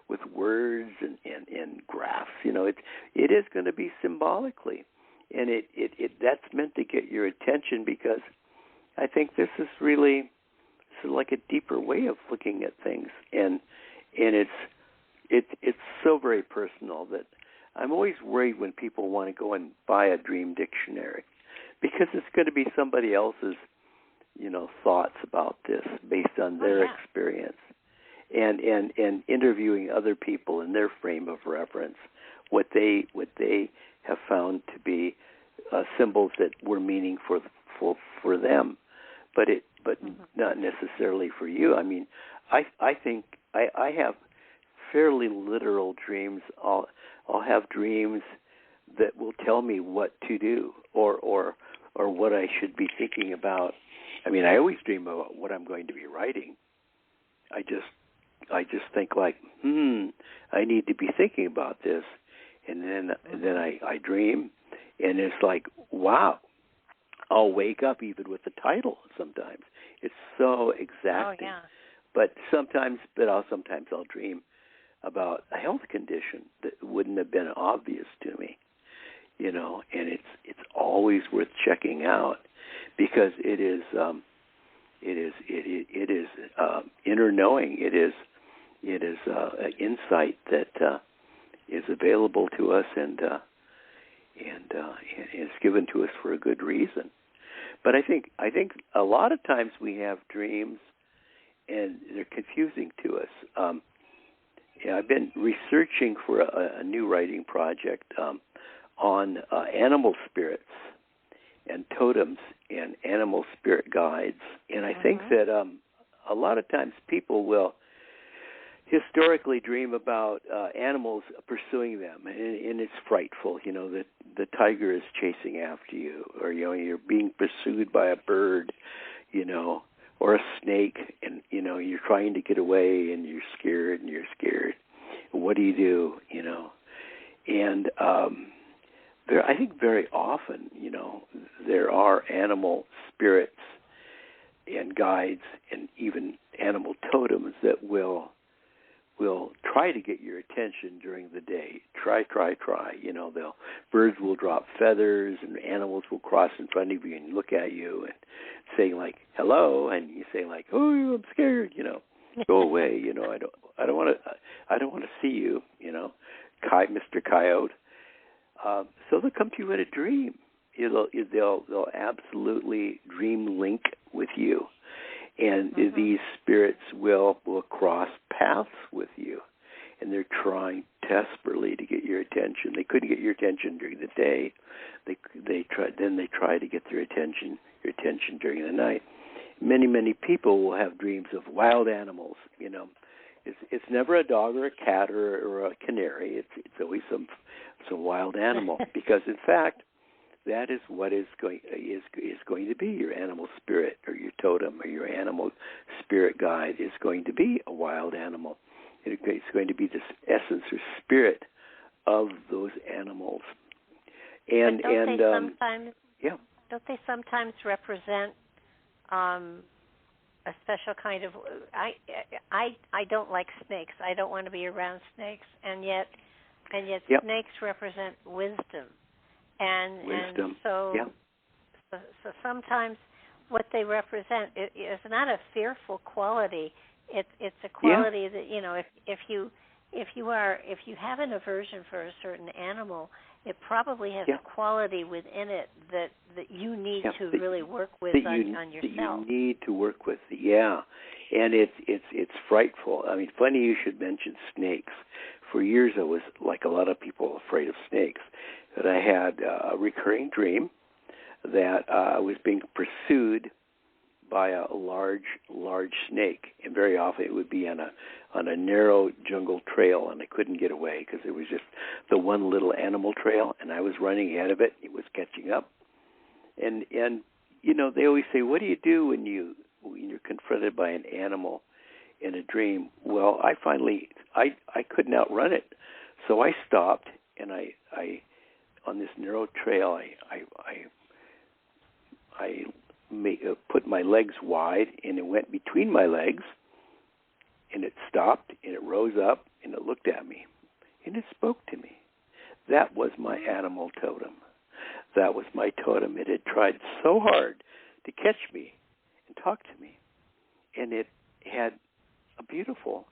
with words and graphs. It is going to be symbolically, and that's meant to get your attention, because I think this is like a deeper way of looking at things, and it's so very personal that I'm always worried when people want to go and buy a dream dictionary, because it's going to be somebody else's, thoughts about this based on their experience, and interviewing other people in their frame of reference, what they have found to be symbols that were meaningful for them, but not necessarily for you. I mean, I think I have fairly literal dreams. I'll have dreams that will tell me what to do or what I should be thinking about. I mean, I always dream about what I'm going to be writing. I just think like, I need to be thinking about this, and then I dream, and it's like, wow. I'll wake up even with the title sometimes. It's so exacting. But sometimes I'll dream about a health condition that wouldn't have been obvious to me, and it's always worth checking out, because it is inner knowing. It is an insight that is available to us, and is given to us for a good reason. But I think a lot of times we have dreams, and they're confusing to us. I've been researching for a new writing project on animal spirits and totems and animal spirit guides, and I think that a lot of times people will historically dream about animals pursuing them, and it's frightful. That the tiger is chasing after you, or you're being pursued by a bird, or a snake, and you're trying to get away, and you're scared. What do you do? And I think very often, there are animal spirits and guides, and even animal totems that will try to get your attention during the day. Try. Birds will drop feathers, and animals will cross in front of you and look at you and say like hello, and you say like, oh, I'm scared. Go away. I don't want to see you. Mr. Coyote. So they'll come to you in a dream. They'll absolutely dream link with you. And these spirits will cross paths with you, and they're trying desperately to get your attention. They couldn't get your attention during the day. They try to get your attention during the night. Many people will have dreams of wild animals. It's never a dog or a cat or a canary. It's always some wild animal, because in fact, that is what is going to be your animal spirit, or your totem, or your animal spirit guide is going to be a wild animal. It's going to be this essence or spirit of those animals. And don't they sometimes represent a special kind of? I don't like snakes. I don't want to be around snakes, and yet snakes represent wisdom. And so sometimes what they represent is not a fearful quality. It's a quality that if you have an aversion for a certain animal, it probably has a quality within it that you need to really work with on yourself. That you need to work with, and it's frightful. I mean, funny you should mention snakes. For years, I was, like a lot of people, afraid of snakes. That I had a recurring dream that I was being pursued by a large snake, and very often it would be on a narrow jungle trail, and I couldn't get away because it was just the one little animal trail, and I was running ahead of it. It was catching up, and they always say, what do you do when you're confronted by an animal in a dream? Well, I couldn't outrun it, so I stopped, and I on this narrow trail, I put my legs wide, and it went between my legs, and it stopped, and it rose up, and it looked at me, and it spoke to me. That was my animal totem. That was my totem. It had tried so hard to catch me and talk to me, and it had a beautiful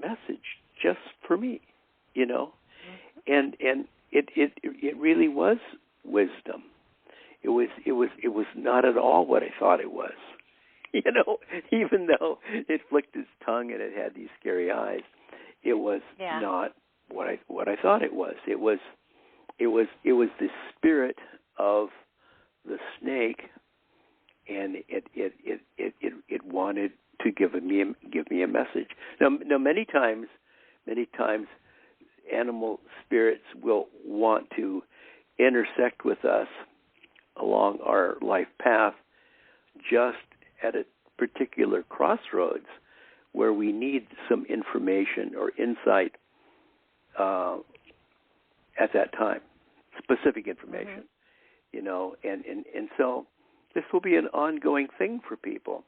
message just for me, and it really was wisdom. It was not at all what I thought it was. Even though it flicked its tongue and it had these scary eyes, it was not what I thought it was. It was the spirit of the snake, and it wanted to give me a message. Now many times animal spirits will want to intersect with us along our life path just at a particular crossroads where we need some information or insight at that time, specific information, and so this will be an ongoing thing for people.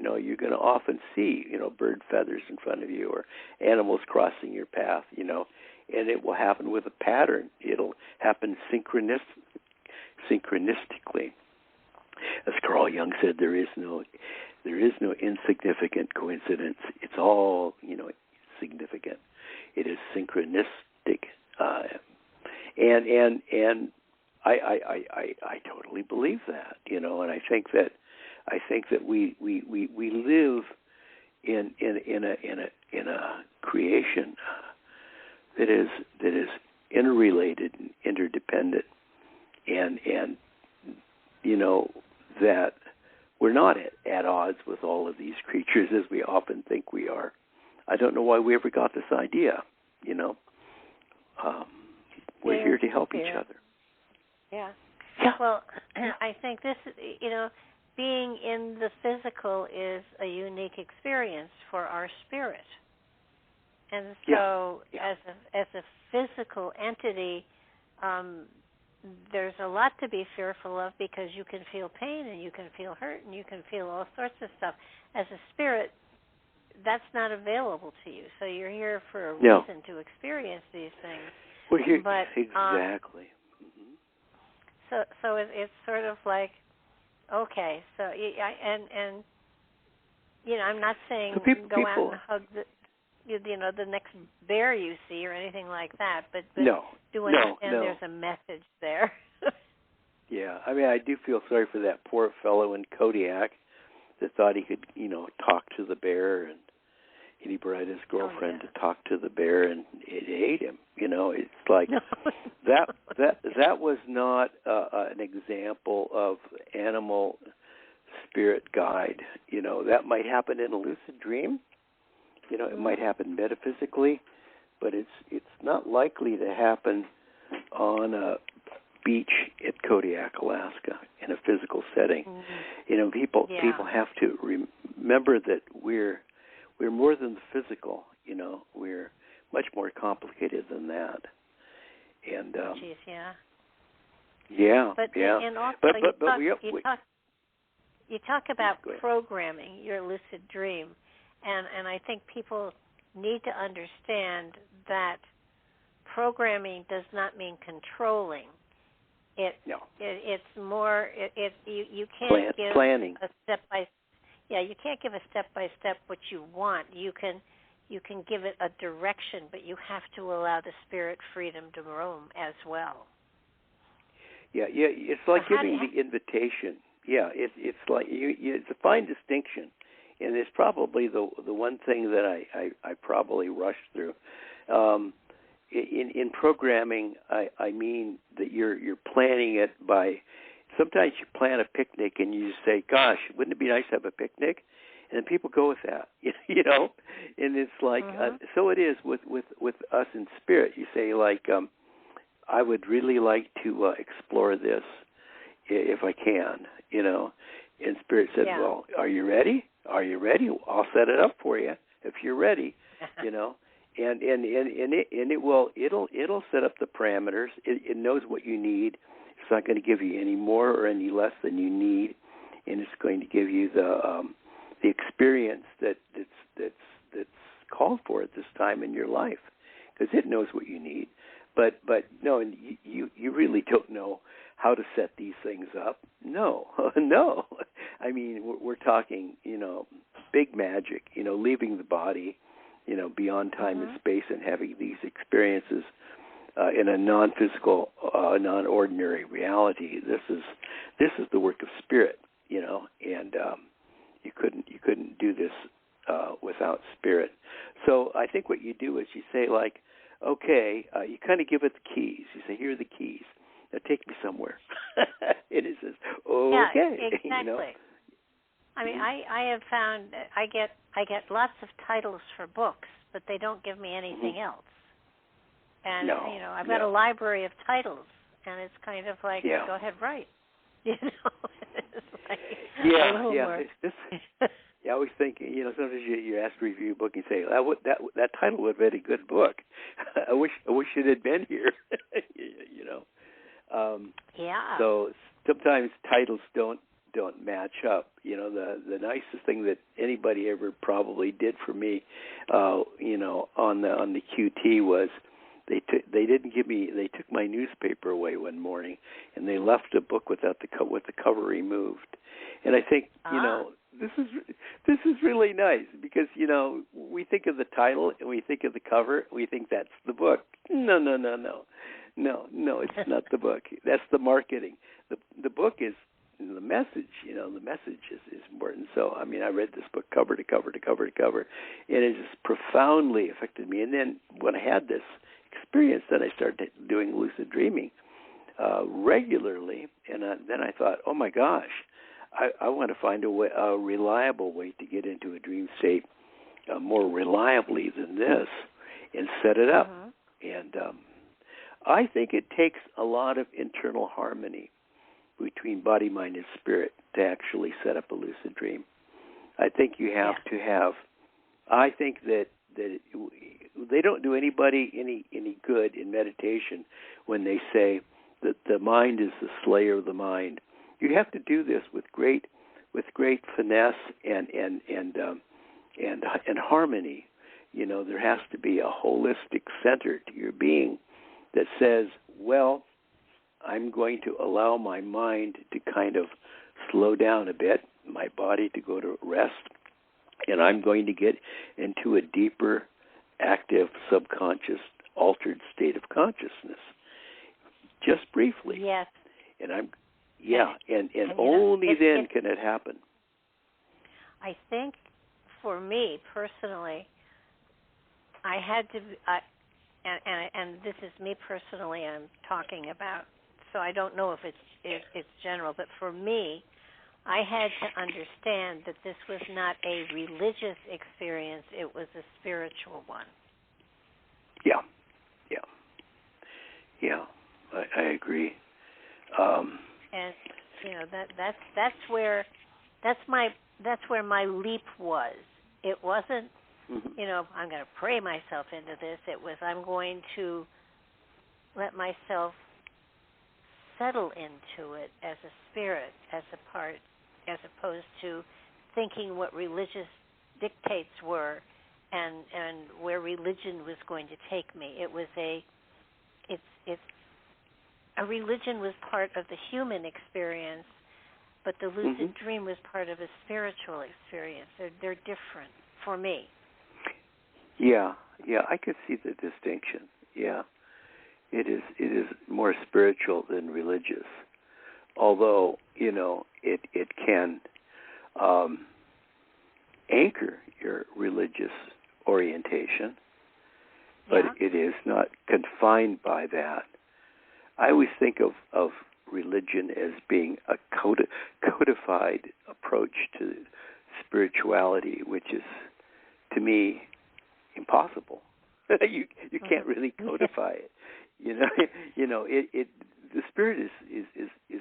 you're going to often see, bird feathers in front of you or animals crossing your path, and it will happen with a pattern. It'll happen synchronistically. As Carl Jung said, there is no insignificant coincidence. It's all, significant. It is synchronistic, and I totally believe that, and I think that we live in a creation that is interrelated and interdependent, and that we're not at odds with all of these creatures as we often think we are. I don't know why we ever got this idea. We're here to help each other. Yeah. Yeah. Well, I think this, being in the physical is a unique experience for our spirit. And so as a physical entity, there's a lot to be fearful of because you can feel pain and you can feel hurt and you can feel all sorts of stuff. As a spirit, that's not available to you. So you're here for a reason to experience these things. We're here, but, exactly. So it's sort of like, okay, so I'm not saying go out and hug the next bear you see or anything like that, but do understand there's a message there. Yeah, I mean, I do feel sorry for that poor fellow in Kodiak that thought he could, talk to the bear, and he brought his girlfriend to talk to the bear, and it ate him. It's like that was not an example of animal spirit guide. That might happen in a lucid dream. It might happen metaphysically, but it's not likely to happen on a beach at Kodiak, Alaska, in a physical setting. People have to remember that we're more than the physical. We're much more complicated than that. And And also you talk about programming your lucid dream, and I think people need to understand that programming does not mean controlling. It's more. You can't give planning. a step by. Yeah, you can't give a step by step what you want. You can give it a direction, but you have to allow the spirit freedom to roam as well. Yeah. It's like giving the invitation. Yeah, it's like it's a fine distinction, and it's probably the one thing that I probably rushed through. In programming, I mean that you're planning it by. Sometimes you plan a picnic and you say, "Gosh, wouldn't it be nice to have a picnic?" And then people go with that, And it's like so it is with us in spirit. You say like, "I would really like to explore this if I can," And spirit said, "Well, are you ready? Are you ready? I'll set it up for you if you're ready," And it'll set up the parameters. It knows what you need. It's not going to give you any more or any less than you need, and it's going to give you the experience that's called for at this time in your life, because it knows what you need. But no, and you really don't know how to set these things up. No. I mean, we're talking, big magic. Leaving the body, beyond time and space, and having these experiences in a non-physical, non-ordinary reality. This is the work of spirit, and you couldn't do this without spirit. So I think what you do is you say like, okay, you kind of give it the keys. You say, here are the keys. Now take me somewhere. And it says, okay. Yeah, exactly. I mean, I have found I get lots of titles for books, but they don't give me anything else. And I've got a library of titles, and it's kind of like, go ahead, write. It's like I always think, sometimes you ask to review a book and say, that title would have been a good book. I wish it had been here. Yeah. So sometimes titles don't don't match up. You know, the nicest thing that anybody ever probably did for me, you know, on the QT was they took my newspaper away one morning, and they left a book with the cover removed. And I think, you know, this is really nice because, you know, we think of the title and we think of the cover, we think that's the book. No, it's not the book. That's the marketing. The book is the message. You know, the message is important. So, I mean, I read this book cover to cover to cover to cover, and it just profoundly affected me. And then when I had this experience, then I started doing lucid dreaming regularly, and then I thought, oh my gosh, I want to find a reliable way to get into a dream state more reliably than this, and set it up. And I think it takes a lot of internal harmony between body, mind, and spirit to actually set up a lucid dream. I think you have to have. I think that they don't do anybody any good in meditation when they say that the mind is the slayer of the mind. You have to do this with great finesse and harmony. You know, there has to be a holistic center to your being that says, well, I'm going to allow my mind to kind of slow down a bit, my body to go to rest, and I'm going to get into a deeper, active, subconscious, altered state of consciousness, just briefly. Yes. And and only then can it happen. I think, for me personally, I had to, and this is me personally I'm talking about, so I don't know if it's general, but for me, I had to understand that this was not a religious experience, it was a spiritual one. Yeah, I agree. And you know that's where my leap was. It wasn't, you know, I'm going to pray myself into this. It was, I'm going to let myself settle into it as a spirit, as opposed to thinking what religious dictates were and where religion was going to take me. It was a religion was part of the human experience, but the lucid dream was part of a spiritual experience. They're different for me. Yeah, I could see the distinction. Yeah, it is more spiritual than religious, although, you know, it can anchor your religious orientation, but it is not confined by that. I always think of religion as being a codified approach to spirituality, which is, to me, impossible. You can't really codify it. You know, it the spirit is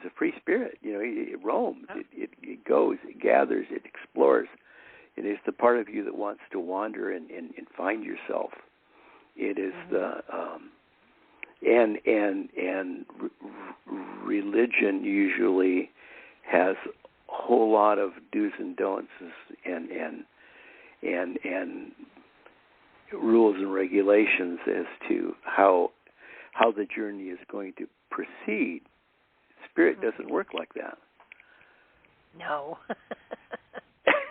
a free spirit. You know, it roams, it goes, it gathers, it explores. It is the part of you that wants to wander and find yourself. It is the and religion usually has a whole lot of do's and don'ts and rules and regulations as to how the journey is going to proceed. Spirit doesn't work like that. No.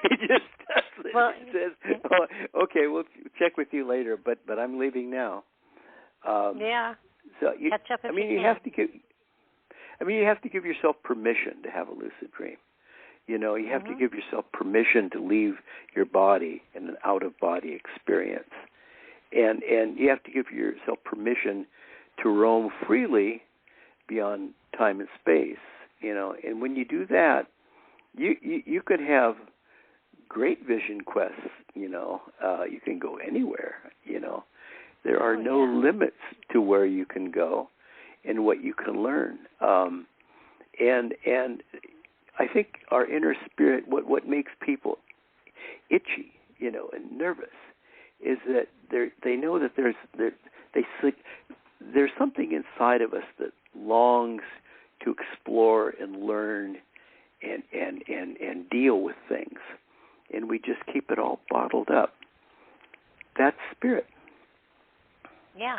It just doesn't. Well, it says, "Oh, okay, we'll check with you later, but I'm leaving now." So catch up. You have to give yourself permission to have a lucid dream. You know, you have to give yourself permission to leave your body in an out-of-body experience, and you have to give yourself permission to roam freely beyond time and space. You know, and when you do that, you could have great vision quests. You know, you can go anywhere. You know, there are no limits to where you can go and what you can learn. And I think our inner spirit, what makes people itchy, you know, and nervous, is that they know that there's something inside of us that longs to explore and learn and deal with things, and we just keep it all bottled up. That's spirit. Yeah.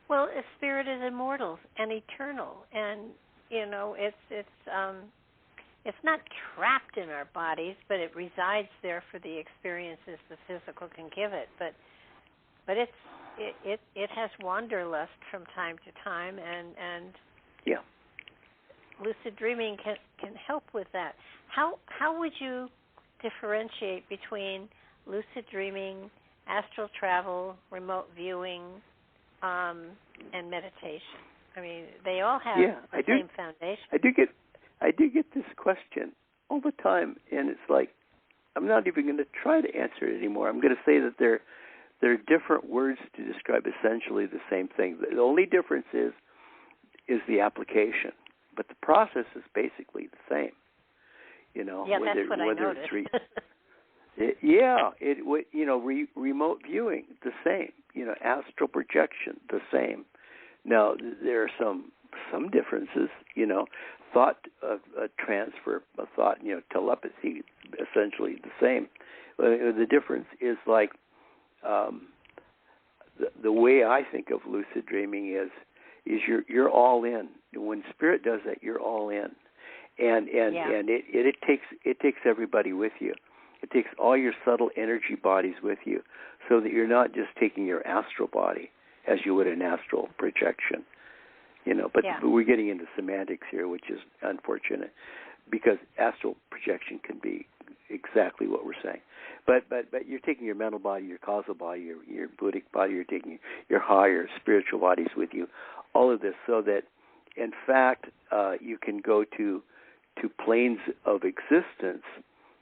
Well, a spirit is immortal and eternal, and it's not trapped in our bodies, but it resides there for the experiences the physical can give it. But it has wanderlust from time to time, and yeah, lucid dreaming can help with that. How would you differentiate between lucid dreaming, astral travel, remote viewing, and meditation? I mean, they all have the same foundation. I do get this question all the time, and it's like, I'm not even going to try to answer it anymore. I'm going to say that there are different words to describe essentially the same thing. The only difference is the application, but the process is basically the same. That's what I noticed. Remote viewing, the same. Astral projection, the same. Now, there are some differences, thought transfer of thought, telepathy, essentially the same. The difference is like the way I think of lucid dreaming is you're all in. When spirit does that, you're all in, and it takes everybody with you. It takes all your subtle energy bodies with you, so that you're not just taking your astral body as you would an astral projection. But we're getting into semantics here, which is unfortunate, because astral projection can be exactly what we're saying. But you're taking your mental body, your causal body, your Buddhic body, you're taking your higher spiritual bodies with you, all of this, so that, in fact, you can go to planes of existence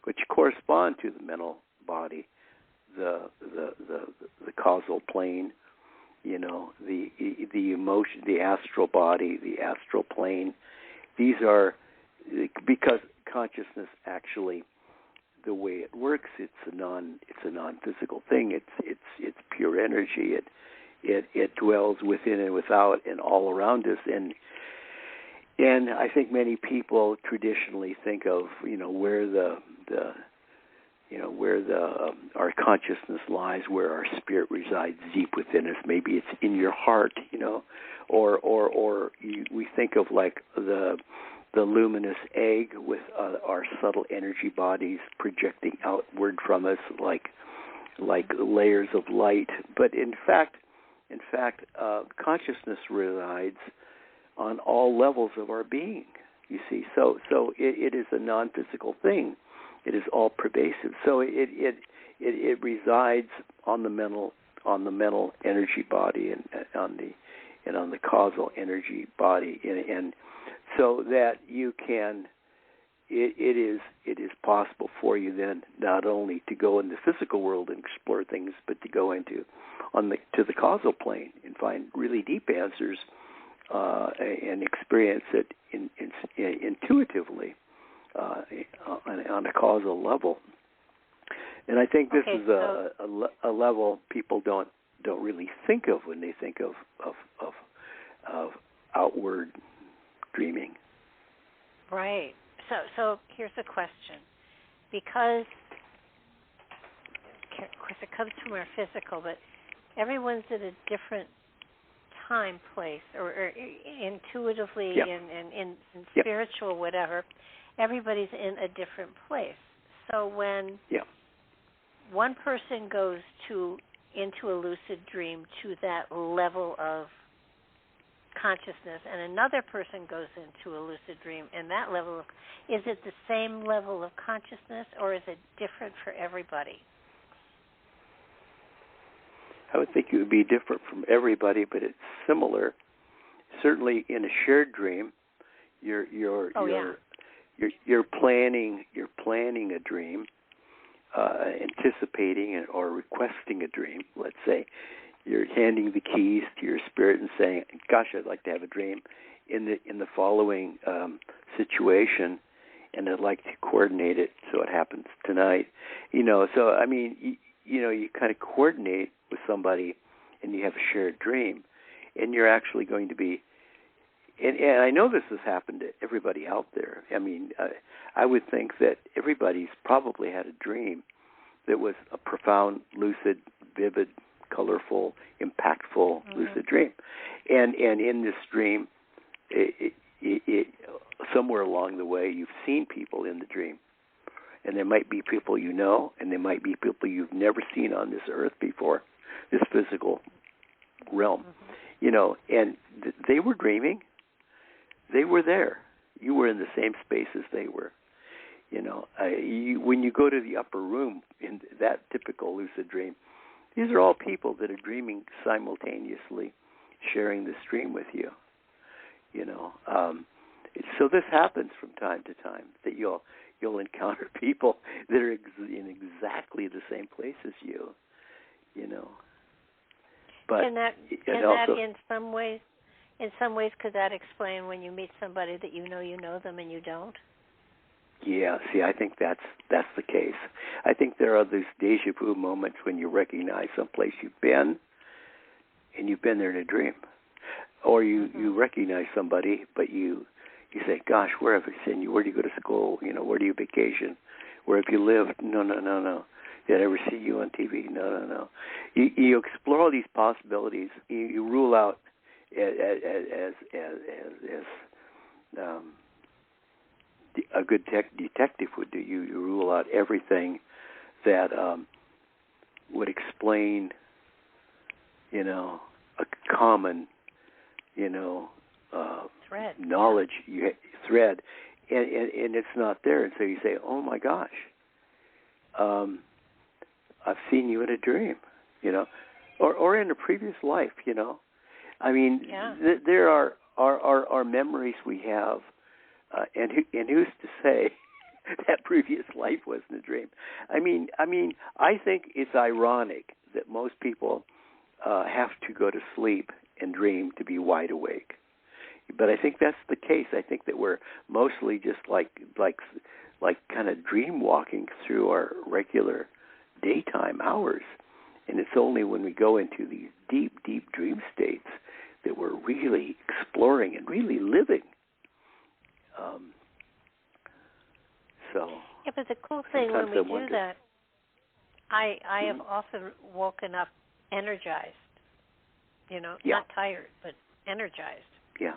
which correspond to the mental body, the causal plane, the emotion, the astral body, the astral plane. These are, because consciousness actually, the way it works, it's a non-physical thing. It's pure energy. It dwells within and without and all around us. And I think many people traditionally think of where our consciousness lies, where our spirit resides deep within us. Maybe it's in your heart, or we think of like the luminous egg with our subtle energy bodies projecting outward from us like layers of light. But in fact, consciousness resides on all levels of our being. You see, so it is a non-physical thing. It is all pervasive. So it resides on the mental energy body and on the causal energy body, and so that you can. It is possible for you then not only to go in the physical world and explore things, but to go to the causal plane and find really deep answers and experience it intuitively. On a causal level, and I think this is a level people don't really think of when they think of outward dreaming. Right. So here's a question, because of course it comes from our physical, but everyone's at a different time, place, or intuitively in spiritual whatever. Everybody's in a different place. So when one person goes into a lucid dream to that level of consciousness, and another person goes into a lucid dream and that level of, is it the same level of consciousness, or is it different for everybody? I would think it would be different from everybody, but it's similar. Certainly, in a shared dream, you're planning a dream, anticipating or requesting a dream. Let's say you're handing the keys to your spirit and saying, "Gosh, I'd like to have a dream in the following situation, and I'd like to coordinate it so it happens tonight." So I mean, you kind of coordinate with somebody, and you have a shared dream, and you're actually going to be and I know this has happened to everybody out there. I mean, I would think that everybody's probably had a dream that was a profound, lucid, vivid, colorful, impactful lucid dream. And in this dream, it, somewhere along the way, you've seen people in the dream. And there might be people you know, and there might be people you've never seen on this earth before, this physical realm. You know, and they were dreaming. They were there. You were in the same space as they were. You know, when you go to the upper room in that typical lucid dream, these are all people that are dreaming simultaneously, sharing this dream with you. You know, so this happens from time to time, that you'll encounter people that are in exactly the same place as you. You know, but can that in some ways could that explain when you meet somebody that you know them and you don't? Yeah, see, I think that's the case. I think there are these déjà vu moments when you recognize someplace you've been, and you've been there in a dream. Or you recognize somebody, but you say, gosh, where have I seen you? Where do you go to school? You know, where do you vacation? Where have you lived? No. Did I ever see you on TV? No. You explore all these possibilities. You rule out as a good detective would do. You rule out everything that would explain, you know, a common, you know, thread, knowledge thread, and it's not there. And so you say, oh my gosh, I've seen you in a dream, you know, or in a previous life, you know. I mean, there are memories we have. And who's to say that previous life wasn't a dream? I mean, I think it's ironic that most people have to go to sleep and dream to be wide awake. But I think that's the case. I think that we're mostly just like kind of dream walking through our regular daytime hours, and it's only when we go into these deep, deep dream states that we're really exploring and really living. But the cool thing when we do that, I have often woken up energized, you know, not tired, but energized. Yeah.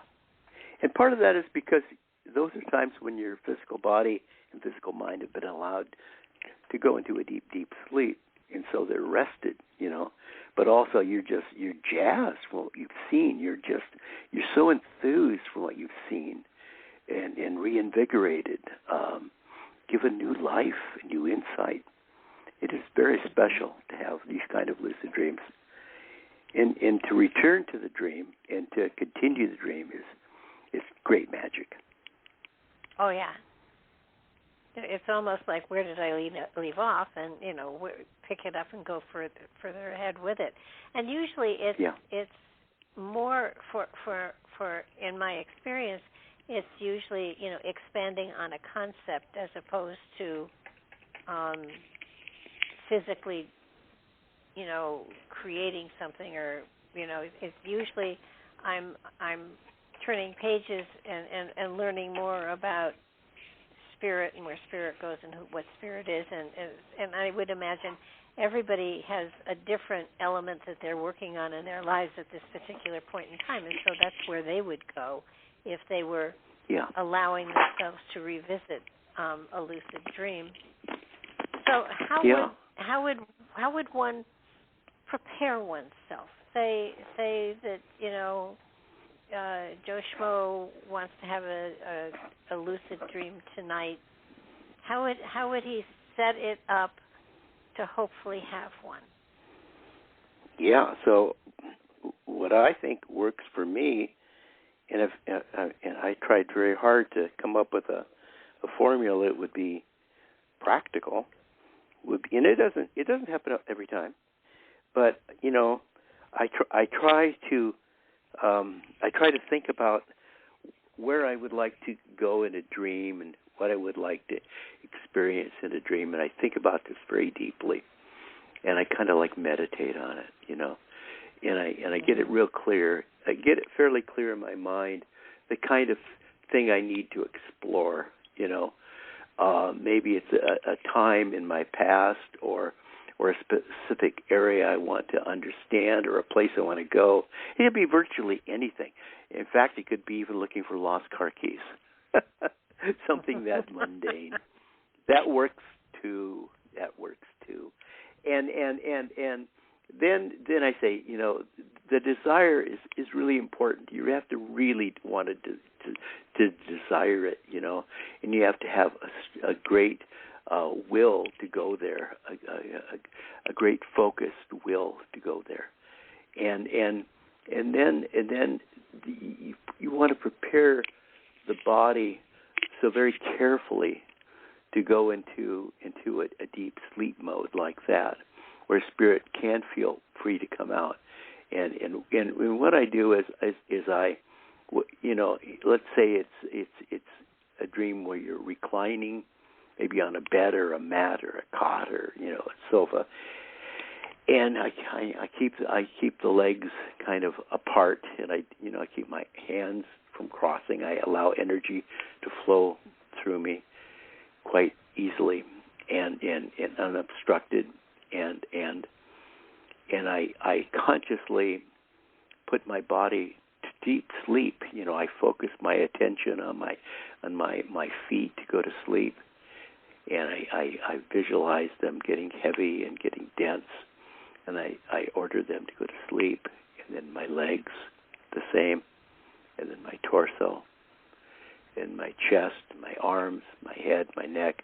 And part of that is because those are times when your physical body and physical mind have been allowed to go into a deep, deep sleep, and so they're rested, you know. But also you're jazzed from what you've seen. You're so enthused from what you've seen and reinvigorated, given new life, new insight. It is very special to have these kind of lucid dreams. And to return to the dream and to continue the dream is great magic. Oh, yeah. It's almost like, where did I leave off? And, you know, pick it up and go further ahead with it. And usually it's more, for in my experience, it's usually, you know, expanding on a concept as opposed to physically, you know, creating something, or, you know, it's usually I'm turning pages and learning more about spirit and where spirit goes and what spirit is, and I would imagine everybody has a different element that they're working on in their lives at this particular point in time, and so that's where they would go if they were allowing themselves to revisit a lucid dream. So how would one prepare oneself? Say that, you know, Joe Schmo wants to have a lucid dream tonight. How would he set it up to hopefully have one? Yeah. So what I think works for me, and I tried very hard to come up with a formula that would be practical. And it doesn't happen every time, but you know, I try to think about where I would like to go in a dream and what I would like to experience in a dream, and I think about this very deeply, and I kind of like meditate on it, you know, and I get it real clear. I get it fairly clear in my mind the kind of thing I need to explore. Maybe it's a time in my past or a specific area I want to understand or a place I want to go. It could be virtually anything. In fact, it could be even looking for lost car keys. Something that mundane. That works too. And then I say, the desire is really important. You have to really want to desire it, and you have to have a great will to go there, a great focused will to go there, and then you want to prepare the body so very carefully to go into a deep sleep mode like that, where spirit can feel free to come out. And what I do is I, let's say it's a dream where you're reclining, maybe on a bed or a mat or a cot or a sofa, and I keep the legs kind of apart, and I keep my hands from crossing. I allow energy to flow through me quite easily and unobstructed, and I consciously put my body to deep sleep. I focus my attention on my feet to go to sleep, and I visualize them getting heavy and getting dense, and I order them to go to sleep, and then my legs the same, and then my torso, and my chest, my arms, my head, my neck.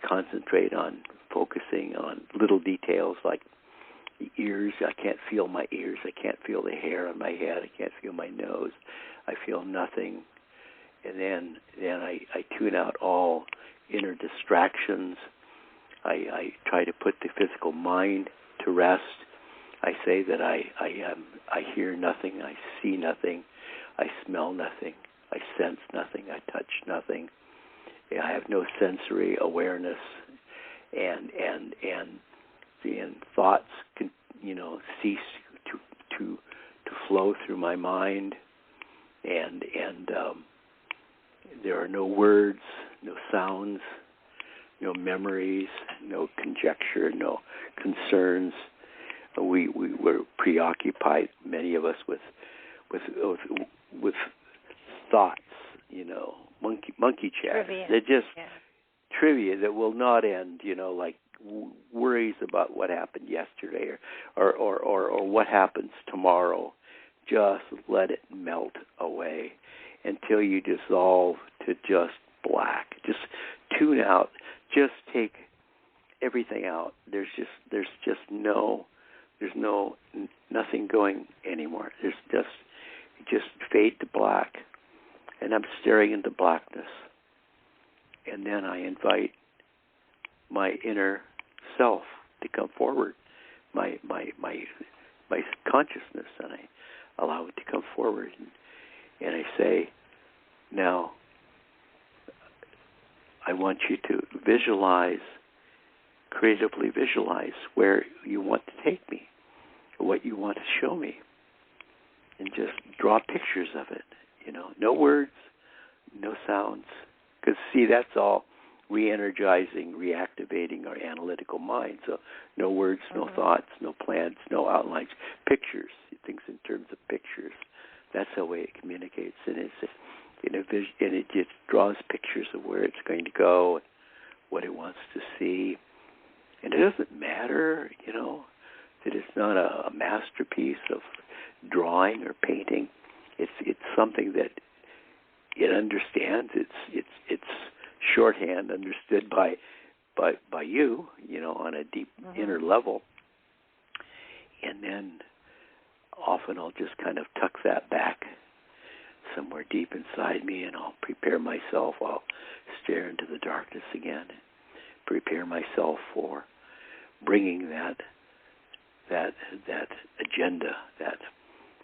Concentrate on focusing on little details like the ears. I can't feel my ears. I can't feel the hair on my head. I can't feel my nose. I feel nothing. And then I tune out all inner distractions. I try to put the physical mind to rest. I say that I hear nothing. I see nothing. I smell nothing. I sense nothing. I touch nothing. I have no sensory awareness, and thoughts can cease to flow through my mind, and there are no words, no sounds, no memories, no conjecture, no concerns. We're preoccupied, many of us, with thoughts, monkey chat. Trivia. They're just trivia that will not end, like worries about what happened yesterday or what happens tomorrow. Just let it melt away until you dissolve to just black. Just tune out. Just take everything out. There's nothing going anymore. There's just fade to black. And I'm staring into blackness. And then I invite my inner self to come forward, my consciousness, and I allow it to come forward. And I say, now, I want you to creatively visualize where you want to take me, what you want to show me, and just draw pictures of it. No words, no sounds. Because, see, that's all re-energizing, reactivating our analytical mind. So no words, no thoughts, no plans, no outlines. Pictures, things in terms of pictures. That's the way it communicates. And it just draws pictures of where it's going to go, what it wants to see. And it doesn't matter, that it's not a masterpiece of drawing or painting. It's something that it understands. It's shorthand understood by you, on a deep inner level. And then often I'll just kind of tuck that back somewhere deep inside me, and I'll prepare myself. I'll stare into the darkness again, prepare myself for bringing that agenda, that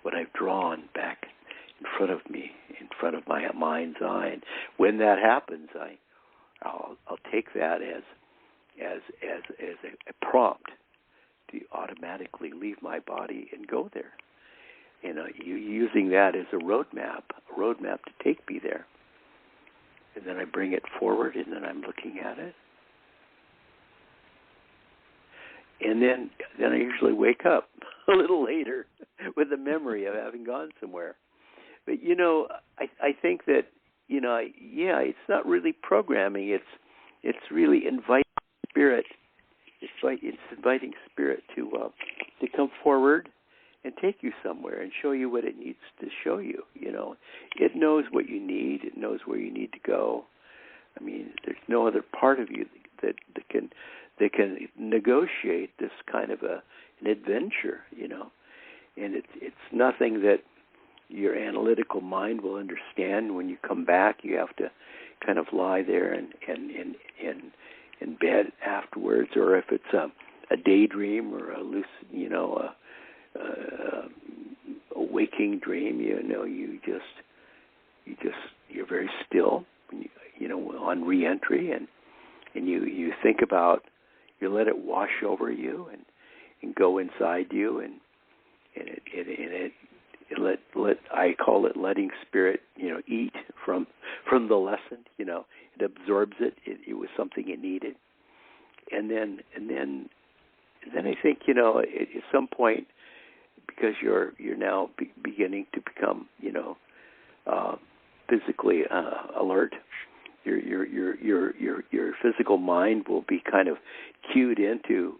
what I've drawn back in front of me, in front of my mind's eye. And when that happens, I'll take that as a prompt to automatically leave my body and go there. using that as a roadmap to take me there. And then I bring it forward, and then I'm looking at it. And then I usually wake up a little later with a memory of having gone somewhere. But, I think that, it's not really programming. It's really inviting spirit. It's inviting spirit to come forward and take you somewhere and show you what it needs to show you. It knows what you need. It knows where you need to go. I mean, there's no other part of you that can negotiate this kind of an adventure. And it's nothing that your analytical mind will understand. When you come back, you have to kind of lie there and in bed afterwards, or if it's a daydream or a lucid, a waking dream, you're very still, on re-entry, and you think about, you let it wash over you and go inside you, and it let I call it letting spirit, eat from the lesson. It absorbs it. It was something it needed, and then I think at some point, because you're now beginning to become physically alert, your physical mind will be kind of cued into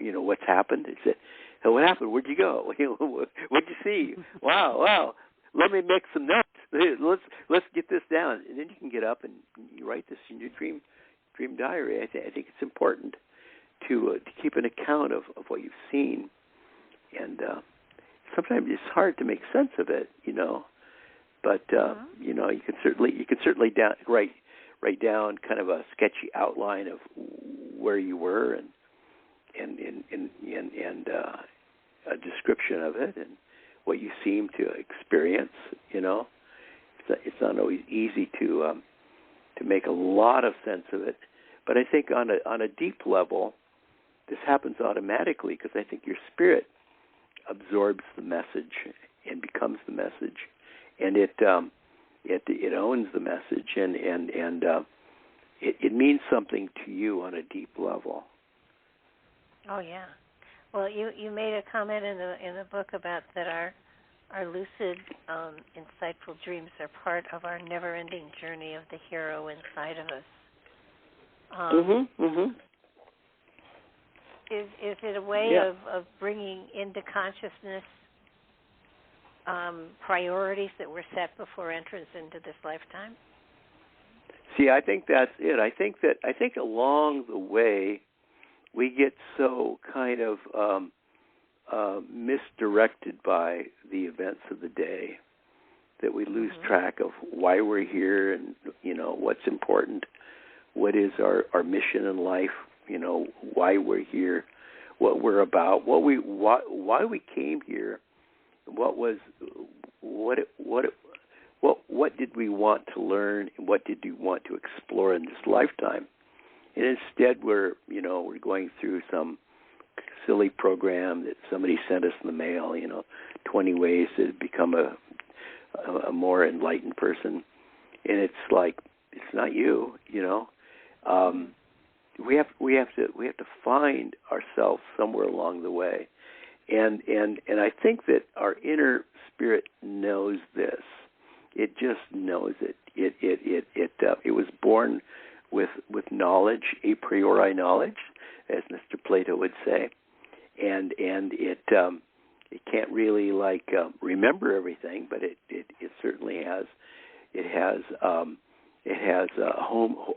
what's happened. It said, "Hey, what happened? Where'd you go? What'd you see? Wow! Let me make some notes. Let's get this down." And then you can get up and you write this in your dream diary. I think it's important to keep an account of what you've seen, and sometimes it's hard to make sense of it, But you can certainly write down kind of a sketchy outline of where you were and a description of it and what you seem to experience. It's not always easy to make a lot of sense of it, but I think on a deep level, this happens automatically because I think your spirit absorbs the message and becomes the message, and it owns the message, and it means something to you on a deep level. Oh yeah. Well, you made a comment in the book about that our lucid, insightful dreams are part of our never-ending journey of the hero inside of us. Is it a way of bringing into consciousness priorities that were set before entrance into this lifetime? See, I think that's it. I think along the way we get so kind of misdirected by the events of the day that we lose track of why we're here and what's important, what is our mission in life, why we're here, what we're about, why we came here, what did we want to learn, and what did we want to explore in this lifetime. And instead we're going through some silly program that somebody sent us in the mail, 20 ways to become a more enlightened person. And it's like, it's not you, we have to find ourselves somewhere along the way. And I think that our inner spirit knows this. It just knows it. It was born with knowledge, a priori knowledge, as Mr. Plato would say, and it can't really remember everything, but it certainly has. It has a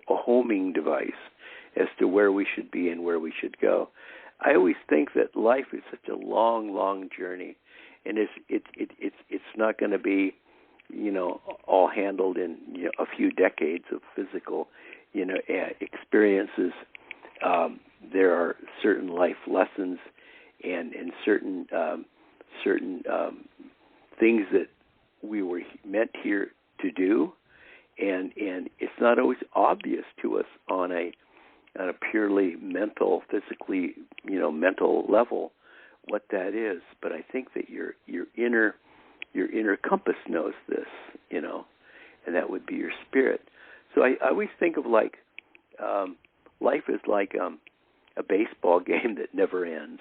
homing device as to where we should be and where we should go. I always think that life is such a long journey, and it's not going to be all handled in a few decades of physical experiences. There are certain life lessons and certain things that we were meant here to do, and it's not always obvious to us on a purely mental, physically, mental level what that is. But I think that your inner your inner compass knows this, and that would be your spirit. So I always think of life is like a baseball game that never ends.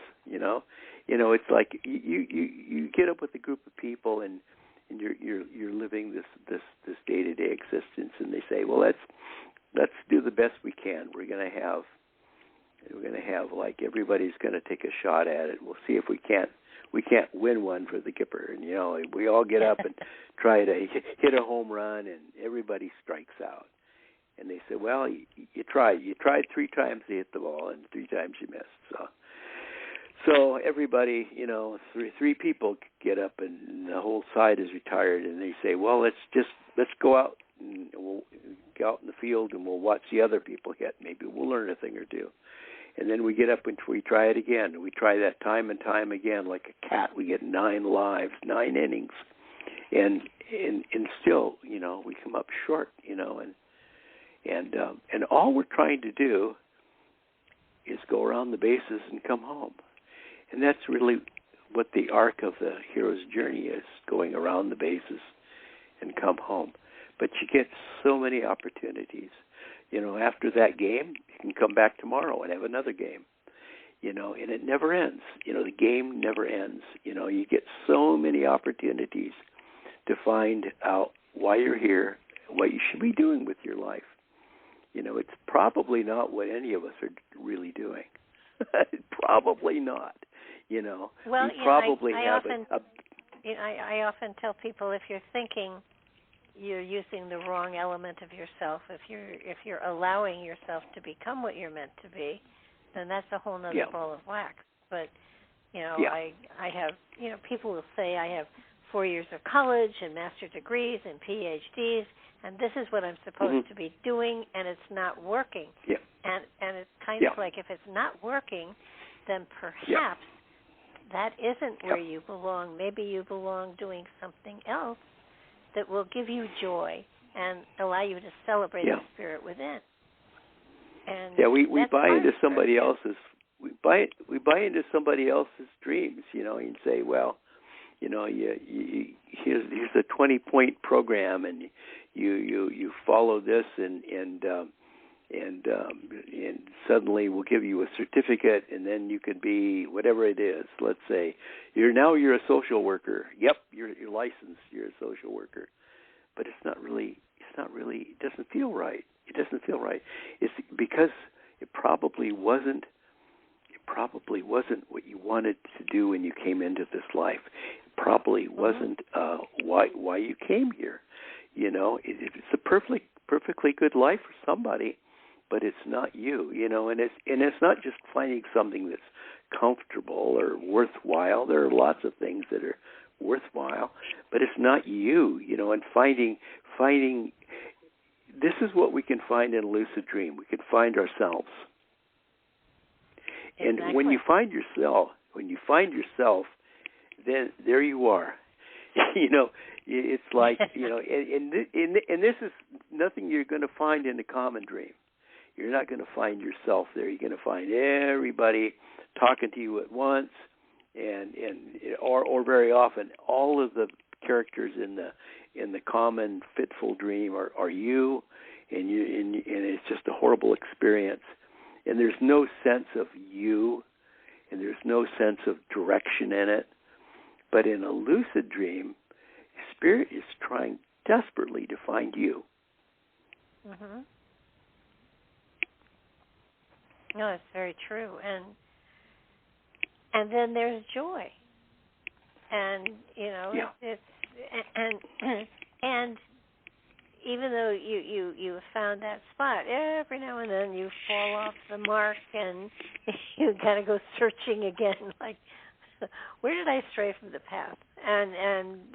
It's like you get up with a group of people and you're living this day-to-day existence, and they say, well, let's do the best we can. We're going to have like everybody's going to take a shot at it. We'll see if we can't win one for the Kipper. And we all get up and try to hit a home run, and everybody strikes out. And they say, well, you tried 3 times to hit the ball, and 3 times you missed. So everybody, three people get up, and the whole side is retired, and they say, well, let's go out, and we'll go out in the field, and we'll watch the other people hit. Maybe we'll learn a thing or two. And then we get up and we try it again. We try that time and time again, like a cat. We get 9 lives, 9 innings, and still, we come up short, and all we're trying to do is go around the bases and come home. And that's really what the arc of the hero's journey is, going around the bases and come home. But you get so many opportunities. After that game, you can come back tomorrow and have another game, and it never ends. The game never ends. You get so many opportunities to find out why you're here, what you should be doing with your life. It's probably not what any of us are really doing. Probably not. Well, we probably have I often tell people, if you're thinking you're using the wrong element of yourself, if you're allowing yourself to become what you're meant to be, then that's a whole nother ball of wax. But I have people will say I have 4 years of college and master's degrees and PhDs, and this is what I'm supposed to be doing, and it's not working. Yeah. And it's kind of like, if it's not working, then perhaps that isn't where you belong. Maybe you belong doing something else that will give you joy and allow you to celebrate the spirit within. And we buy into somebody else's we buy into somebody else's dreams, and say, well, here's a 20-point program, and you follow this, and suddenly we'll give you a certificate, and then you could be whatever it is. Let's say you're a social worker. Yep, you're licensed. You're a social worker, but it's not really. It doesn't feel right. It's because it probably wasn't what you wanted to do when you came into this life. It probably wasn't why you came here. It's a perfectly good life for somebody, but it's not you. And it's not just finding something that's comfortable or worthwhile. There are lots of things that are worthwhile, but it's not you. And finding. This is what we can find in a lucid dream. We can find ourselves. Exactly. And when you find yourself, then there you are. It's like, and this is nothing you're going to find in a common dream. You're not going to find yourself there. You're going to find everybody talking to you at once, or very often all of the characters in the common fitful dream are you, and it's just a horrible experience. And there's no sense of you, and there's no sense of direction in it. But in a lucid dream, spirit is trying desperately to find you. Mm-hmm. No, it's very true. And then there's joy. And, it's and even though you found that spot, every now and then you fall off the mark and you kind of go searching again, like, where did I stray from the path? And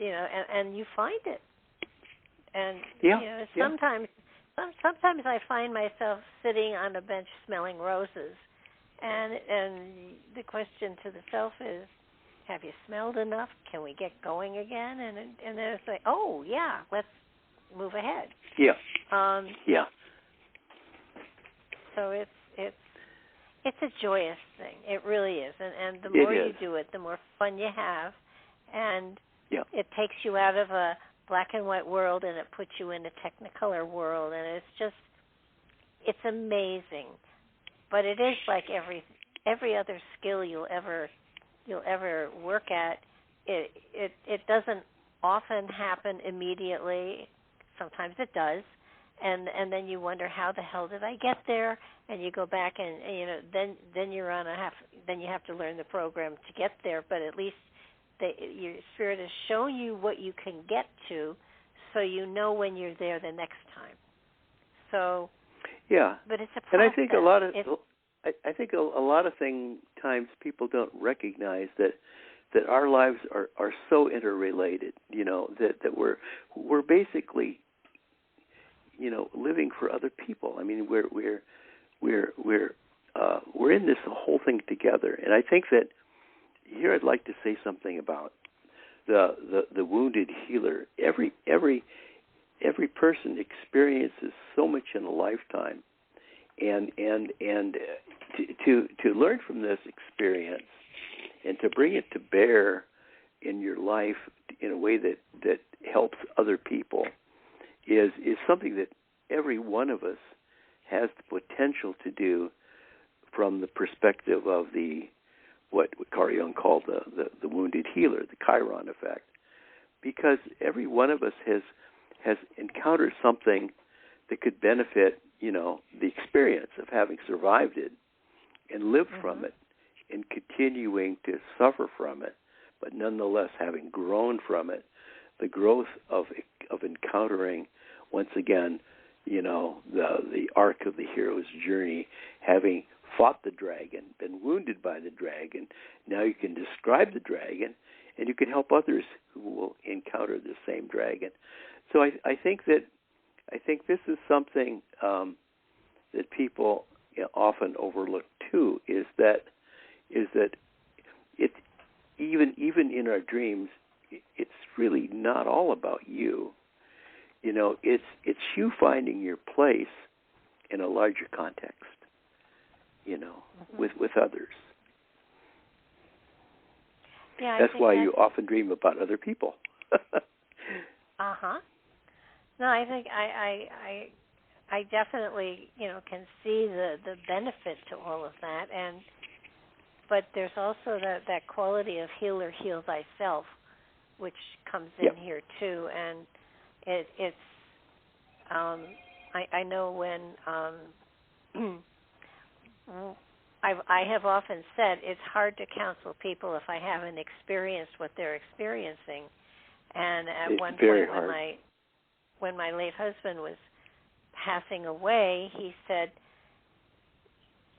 you find it. And sometimes I find myself sitting on a bench smelling roses, and the question to the self is, have you smelled enough? Can we get going again? And then it's like, oh yeah, let's move ahead. Yeah. So it's a joyous thing. It really is. And the more you do it, the more fun you have. And Yeah. It takes you out of a black and white world and it puts you in a technicolor world, and it's amazing. But it is like every other skill you'll ever work at. It doesn't often happen immediately. Sometimes it does, and then you wonder, how the hell did I get there? And you go back and then you're on then you have to learn the program to get there. But at least your spirit has shown you what you can get to, so you know when you're there the next time. So yeah, but it's a process. And I think I think a lot of times people don't recognize that our lives are so interrelated. That we're basically living for other people. I mean, we're in this whole thing together. And I think that here I'd like to say something about the wounded healer. Every person experiences so much in a lifetime, and to learn from this experience and to bring it to bear in your life in a way that helps other people is something that every one of us has the potential to do from the perspective of what Carl Jung called the wounded healer, the Chiron effect, because every one of us has encountered something that could benefit, the experience of having survived it and lived from it and continuing to suffer from it, but nonetheless having grown from it, the growth of encountering, once again, the arc of the hero's journey, having fought the dragon, been wounded by the dragon. Now you can describe the dragon, and you can help others who will encounter the same dragon. So I think this is something that people often overlook too. Is that it even in our dreams, it's really not all about you. It's you finding your place in a larger context. With others. Yeah, that's why you often dream about other people. No, I think I definitely can see the benefit to all of that, but there's also that quality of healer, heal thyself, which comes in here too, and it's I know when. I have often said it's hard to counsel people if I haven't experienced what they're experiencing. And at one point when my late husband was passing away, he said,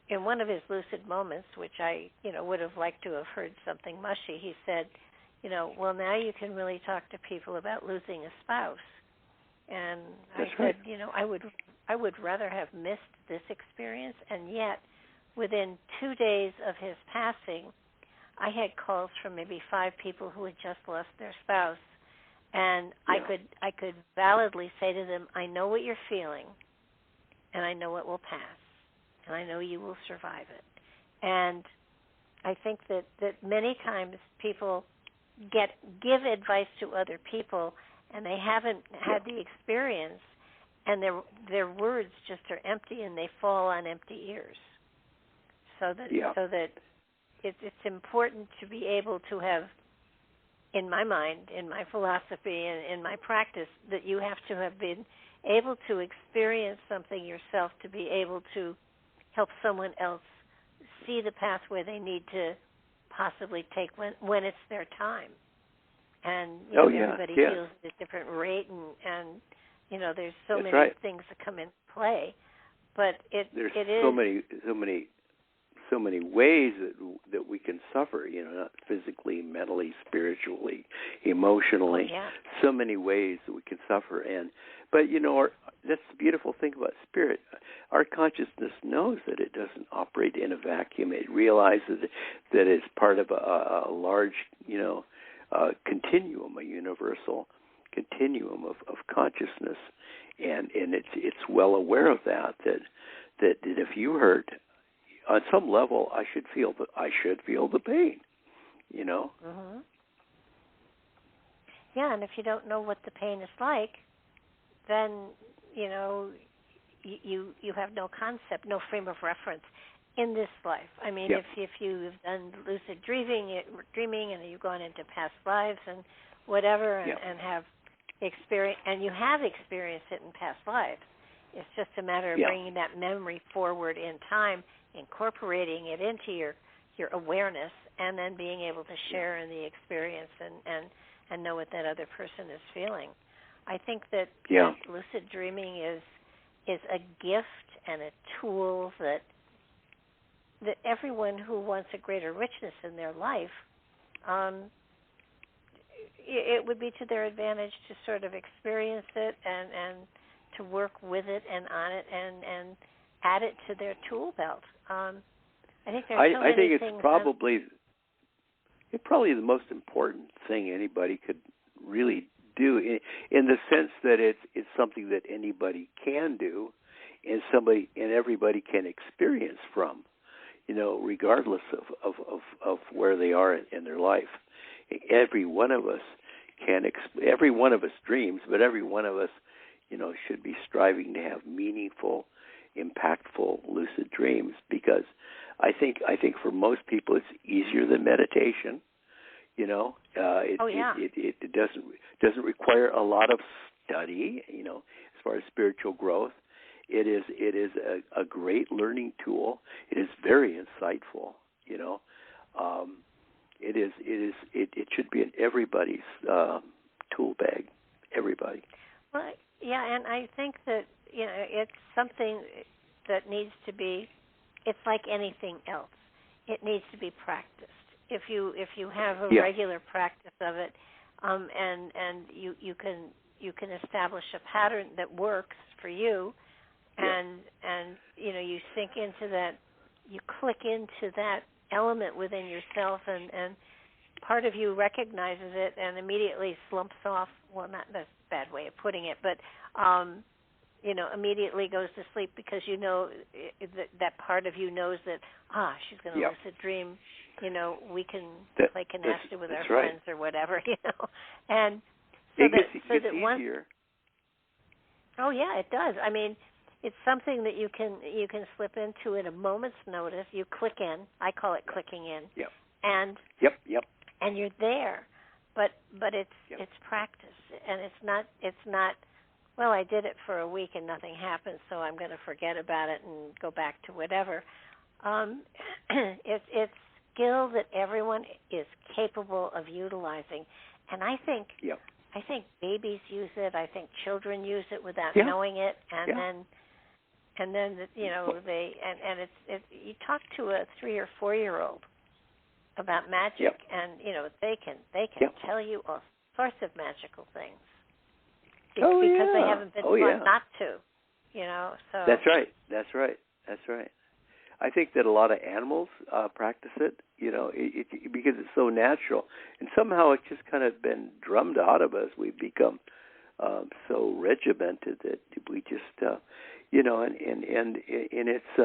in one of his lucid moments, which I would have liked to have heard something mushy, he said, well, now you can really talk to people about losing a spouse. And I said, I would rather have missed this experience, and yet within 2 days of his passing, I had calls from maybe 5 people who had just lost their spouse, and I could validly say to them, I know what you're feeling, and I know it will pass, and I know you will survive it. And I think that many times people give advice to other people, and they haven't had the experience, and their words just are empty, and they fall on empty ears. So that it's important to be able to have, in my mind, in my philosophy, and in my practice, that you have to have been able to experience something yourself to be able to help someone else see the pathway they need to possibly take when it's their time. And everybody feels at a different rate, and there's so many things that come in play. But there's so many ways that we can suffer, not physically, mentally, spiritually, emotionally. So many ways that we can suffer, but that's the beautiful thing about spirit. Our consciousness knows that it doesn't operate in a vacuum. It realizes that it's part of a large, continuum, a universal continuum of consciousness, and it's well aware of that if you hurt, on some level, I should feel the pain, Yeah, and if you don't know what the pain is like, then, you have no concept, no frame of reference in this life. I mean, Yep. if you've done lucid dreaming and you've gone into past lives and whatever and have experience, and you have experienced it in past lives, it's just a matter of bringing that memory forward in time, incorporating it into your awareness, and then being able to share in the experience and know what that other person is feeling. I think that lucid dreaming is a gift and a tool that everyone who wants a greater richness in their life, it would be to their advantage to sort of experience it and to work with it and on it and add it to their tool belt. I think there's so many think it's things probably the most important thing anybody could really do, in the sense that it's something that anybody can do, and everybody can experience from, regardless of where they are in their life. Every one of us every one of us dreams, but every one of us, should be striving to have meaningful, impactful, lucid dreams, because I think for most people it's easier than meditation. It doesn't require a lot of study, as far as spiritual growth. It is a great learning tool. It is very insightful. It should be in everybody's tool bag. Everybody. Well, yeah, and I think that it's something that needs to be. It's like anything else. It needs to be practiced. If you have a regular practice of it, and you can establish a pattern that works for you, and you sink into that, you click into that element within yourself, and part of you recognizes it and immediately slumps off. Well, not that's a bad way of putting it, but immediately goes to sleep because that part of you knows that she's going to lucid dream. We can play canasta with our friends or whatever, and so it gets once. Easier. Oh yeah, it does. I mean, it's something that you can slip into at a moment's notice. You click in. I call it clicking in. Yep. And and you're there, but it's practice, and it's not. Well, I did it for a week and nothing happened, so I'm going to forget about it and go back to whatever. It's skill that everyone is capable of utilizing, and I think babies use it. I think children use it without knowing it, and then it's you talk to a 3 or 4 year old about magic, and they can tell you all sorts of magical things. Because they haven't been taught not to, So That's right. I think that a lot of animals practice it, because it's so natural, and somehow it's just kind of been drummed out of us. We've become so regimented that we just, and it's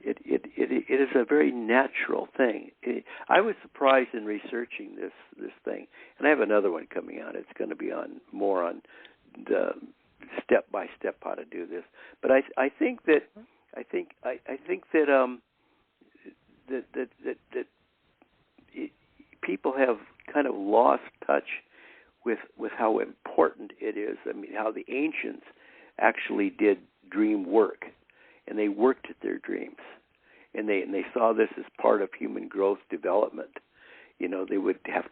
it is a very natural thing. I was surprised in researching this thing, and I have another one coming out. It's going to be more on the step by step how to do this. But I think that people have kind of lost touch with how important it is. I mean, how the ancients actually did dream work, and they worked at their dreams, and they saw this as part of human growth development. They would have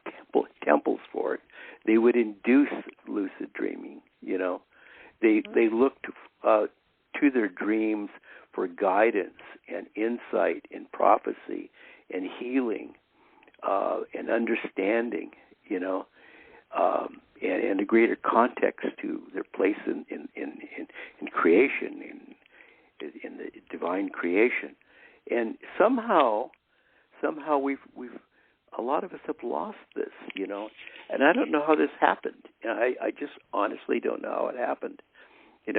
temples for it. They would induce lucid dreaming. They looked to their dreams for guidance and insight and prophecy and healing and understanding, and a greater context to their place in creation, in the divine creation. And somehow we've a lot of us have lost this, and I don't know how this happened. I just honestly don't know how it happened. We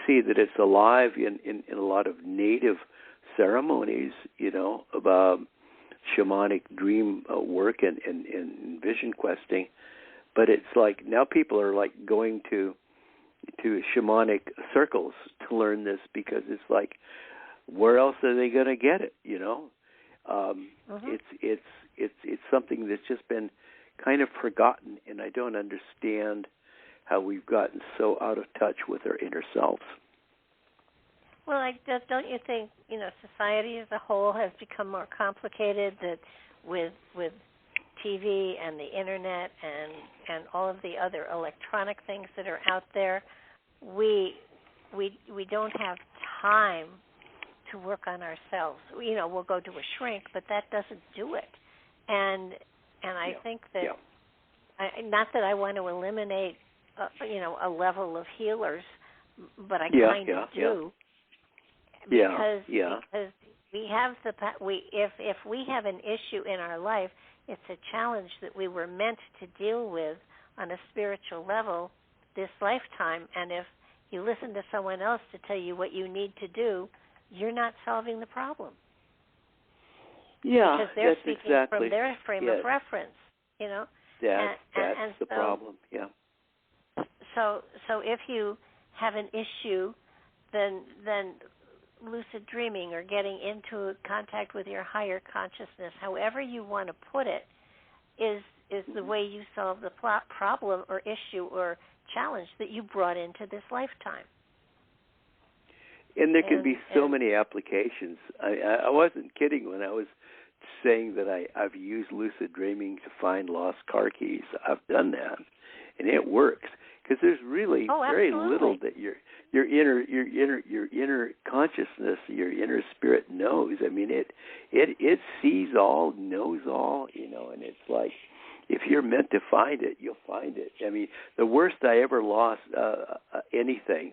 see that it's alive in a lot of native ceremonies, shamanic dream work and vision questing, but it's like now people are like going to shamanic circles to learn this because it's like, where else are they going to get it? You know, it's something that's just been kind of forgotten, and I don't understand how we've gotten so out of touch with our inner selves. Well, don't you think, society as a whole has become more complicated, that with TV and the internet and all of the other electronic things that are out there, we don't have time to work on ourselves. We'll go to a shrink, but that doesn't do it. And I think that, not that I want to eliminate, a level of healers, but I kind of do. Because we have if we have an issue in our life, it's a challenge that we were meant to deal with on a spiritual level this lifetime. And if you listen to someone else to tell you what you need to do, you're not solving the problem. Yeah, because they're that's speaking exactly from their frame of reference. That's the problem. Yeah. So if you have an issue, then lucid dreaming or getting into contact with your higher consciousness, however you want to put it, is the way you solve the problem or issue or challenge that you brought into this lifetime. And there can be so many applications. I wasn't kidding when I was saying that I've used lucid dreaming to find lost car keys. I've done that, and it works because there's really very little that your inner consciousness, your inner spirit knows. I mean, it sees all, knows all, and it's like, if you're meant to find it, you'll find it. I mean, the worst I ever lost anything,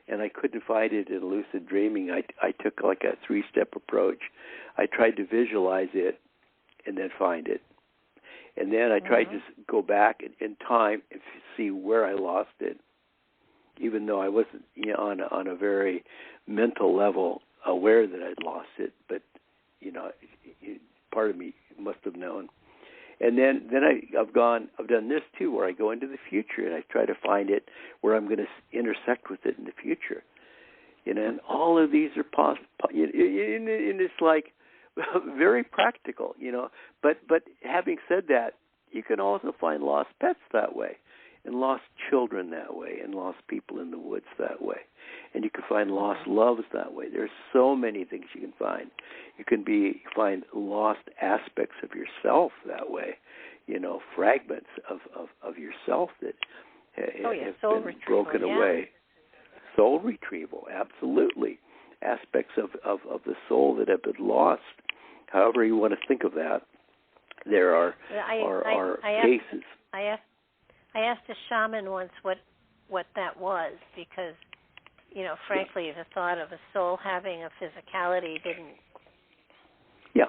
and I couldn't find it in lucid dreaming, I took like a 3-step approach. I tried to visualize it and then find it. And then I tried to go back in time and see where I lost it, even though I wasn't on a very mental level aware that I'd lost it. But, part of me must have known. And then I've done this too, where I go into the future and I try to find it where I'm going to intersect with it in the future. And all of these are possible. And it's like very practical, But having said that, you can also find lost pets that way, and lost children that way, and lost people in the woods that way. And you can find lost loves that way. There's so many things you can find. You can find lost aspects of yourself that way, fragments of yourself that have been broken away. Soul retrieval, absolutely. Aspects of the soul that have been lost. However you want to think of that, there are cases. I asked a shaman once what that was, because, frankly, the thought of a soul having a physicality didn't. Yeah.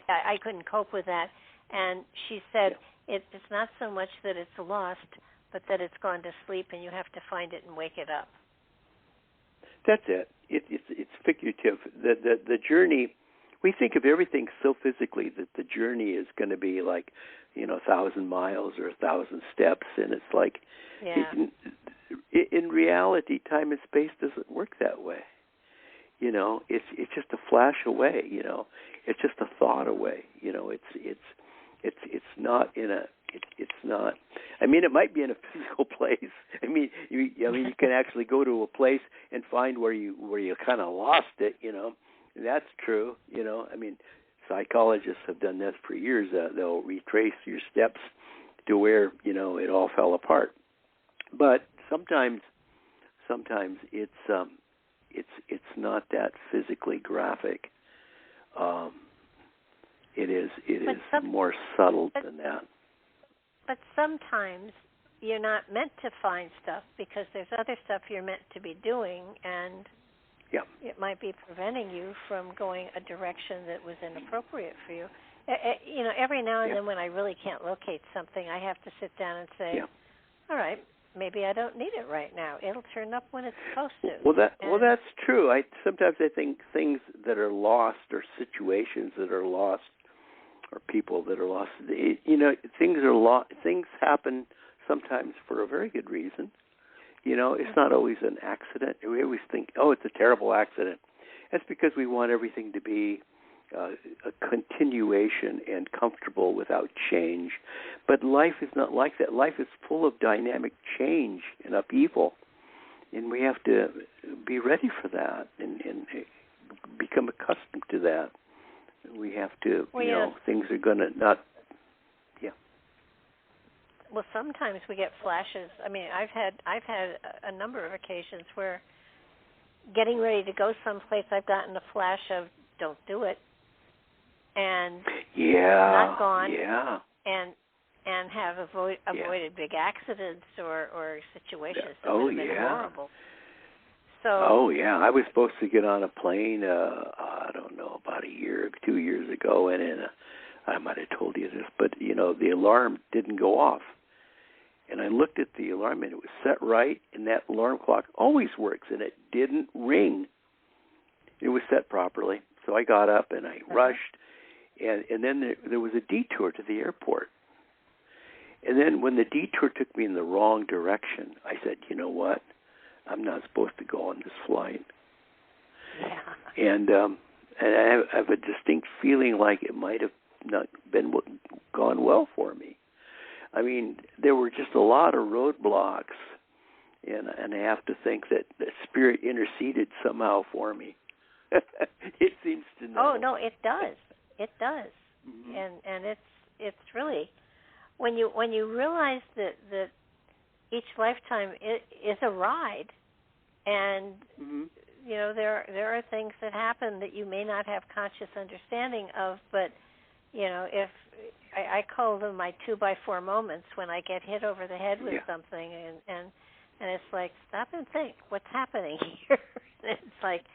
I couldn't cope with that, and she said it's not so much that it's lost, but that it's gone to sleep, and you have to find it and wake it up. That's it. It's figurative. The journey. We think of everything so physically that the journey is going to be like, 1,000 miles or 1,000 steps, and it's like, in reality, time and space doesn't work that way. It's just a flash away. It's just a thought away. It's not in a. It's not. I mean, it might be in a physical place. I mean, you can actually go to a place and find where you kind of lost it. That's true. I mean, psychologists have done this for years. They'll retrace your steps to where it all fell apart. But sometimes it's not that physically graphic. It is more subtle than that. But sometimes you're not meant to find stuff because there's other stuff you're meant to be doing, and it might be preventing you from going a direction that was inappropriate for you. Every now and then when I really can't locate something, I have to sit down and say, all right, maybe I don't need it right now. It'll turn up when it's supposed to. Well, that's true. Sometimes I think things that are lost or situations that are lost or people that are lost. Things happen sometimes for a very good reason. It's not always an accident. We always think, oh, it's a terrible accident. That's because we want everything to be a continuation and comfortable without change. But life is not like that. Life is full of dynamic change and upheaval. And we have to be ready for that and become accustomed to that. We have to, things are going to not, Well, sometimes we get flashes. I mean, I've had a number of occasions where getting ready to go someplace, I've gotten a flash of don't do it, and not gone, and have avoided big accidents or situations that would have been horrible. So. Oh yeah, I was supposed to get on a plane. I don't know, about 2 years ago, and I might have told you this, but the alarm didn't go off. And I looked at the alarm, and it was set right, and that alarm clock always works, and it didn't ring. It was set properly. So I got up, and I rushed, and then there was a detour to the airport. And then when the detour took me in the wrong direction, I said, you know what? I'm not supposed to go on this flight. Yeah. And I have a distinct feeling like it might have not gone well for me. I mean, there were just a lot of roadblocks, and I have to think that the Spirit interceded somehow for me. It seems to know. Oh no, it does. It does. Mm-hmm. And it's really when you realize that each lifetime is a ride, and there are things that happen that you may not have conscious understanding of, but if I call them my 2x4 moments when I get hit over the head with something, and it's like, stop and think, what's happening here? And it's like,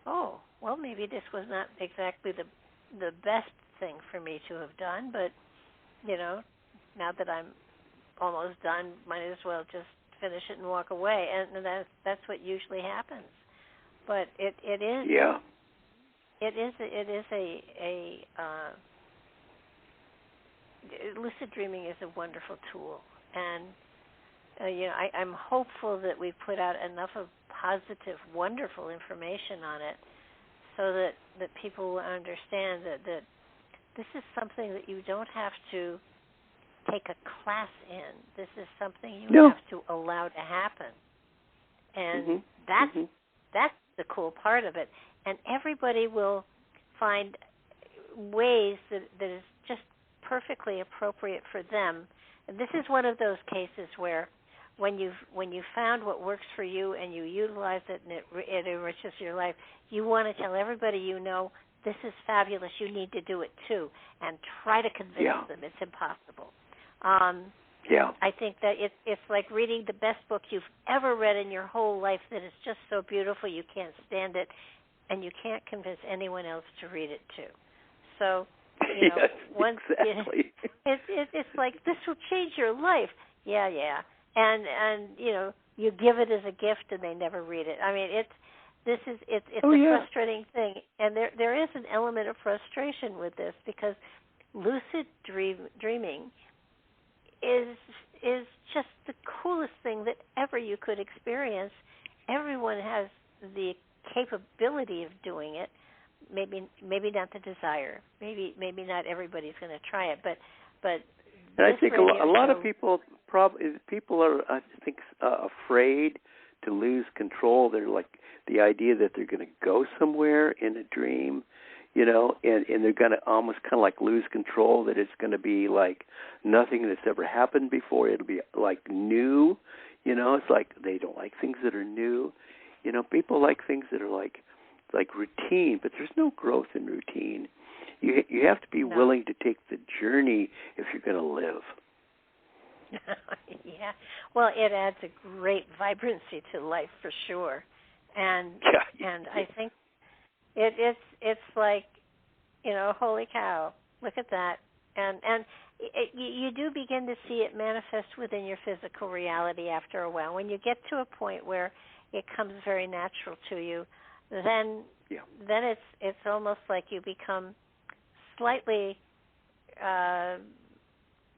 oh, well, maybe this was not exactly the best thing for me to have done, but now that I'm almost done, might as well just finish it and walk away, and that's what usually happens. But it is a lucid dreaming is a wonderful tool, and I'm hopeful that we put out enough of positive, wonderful information on it, so that people will understand that this is something that you don't have to take a class in. This is something you have to allow to happen, and that's the cool part of it. And everybody will find ways that is just perfectly appropriate for them. And this is one of those cases where when you found what works for you and you utilize it and it enriches your life, you want to tell everybody this is fabulous, you need to do it too, and try to convince them it's impossible. I think that it's like reading the best book you've ever read in your whole life that is just so beautiful you can't stand it, and you can't convince anyone else to read it too. So, once exactly. It's like, this will change your life. Yeah. And you give it as a gift and they never read it. I mean, it's a frustrating thing, and there is an element of frustration with this, because lucid dreaming is just the coolest thing that ever you could experience. Everyone has the capability of doing it. Maybe not the desire. Maybe not everybody's going to try it, but. And I think a lot of people are, I think, afraid to lose control. They're like the idea that they're going to go somewhere in a dream, and they're going to almost kind of like lose control. That it's going to be like nothing that's ever happened before. It'll be like new, It's like they don't like things that are new. People like things that are like routine, but there's no growth in routine. You have to be willing to take the journey if you're going to live. Yeah. Well, it adds a great vibrancy to life for sure. And I think it's like, holy cow, look at that. And you do begin to see it manifest within your physical reality after a while. When you get to a point where it comes very natural to you, then it's almost like you become slightly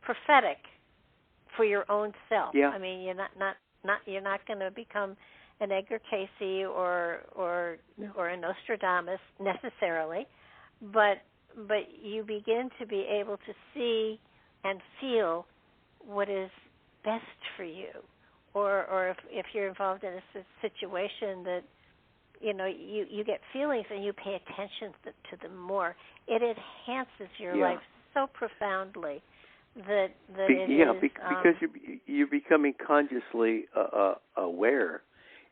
prophetic for your own self. Yeah. I mean, you're not going to become an Edgar Cayce or a Nostradamus necessarily, but you begin to be able to see and feel what is best for you, or if you're involved in a situation that you get feelings and you pay attention to them more. It enhances your life so profoundly that because you're becoming consciously aware,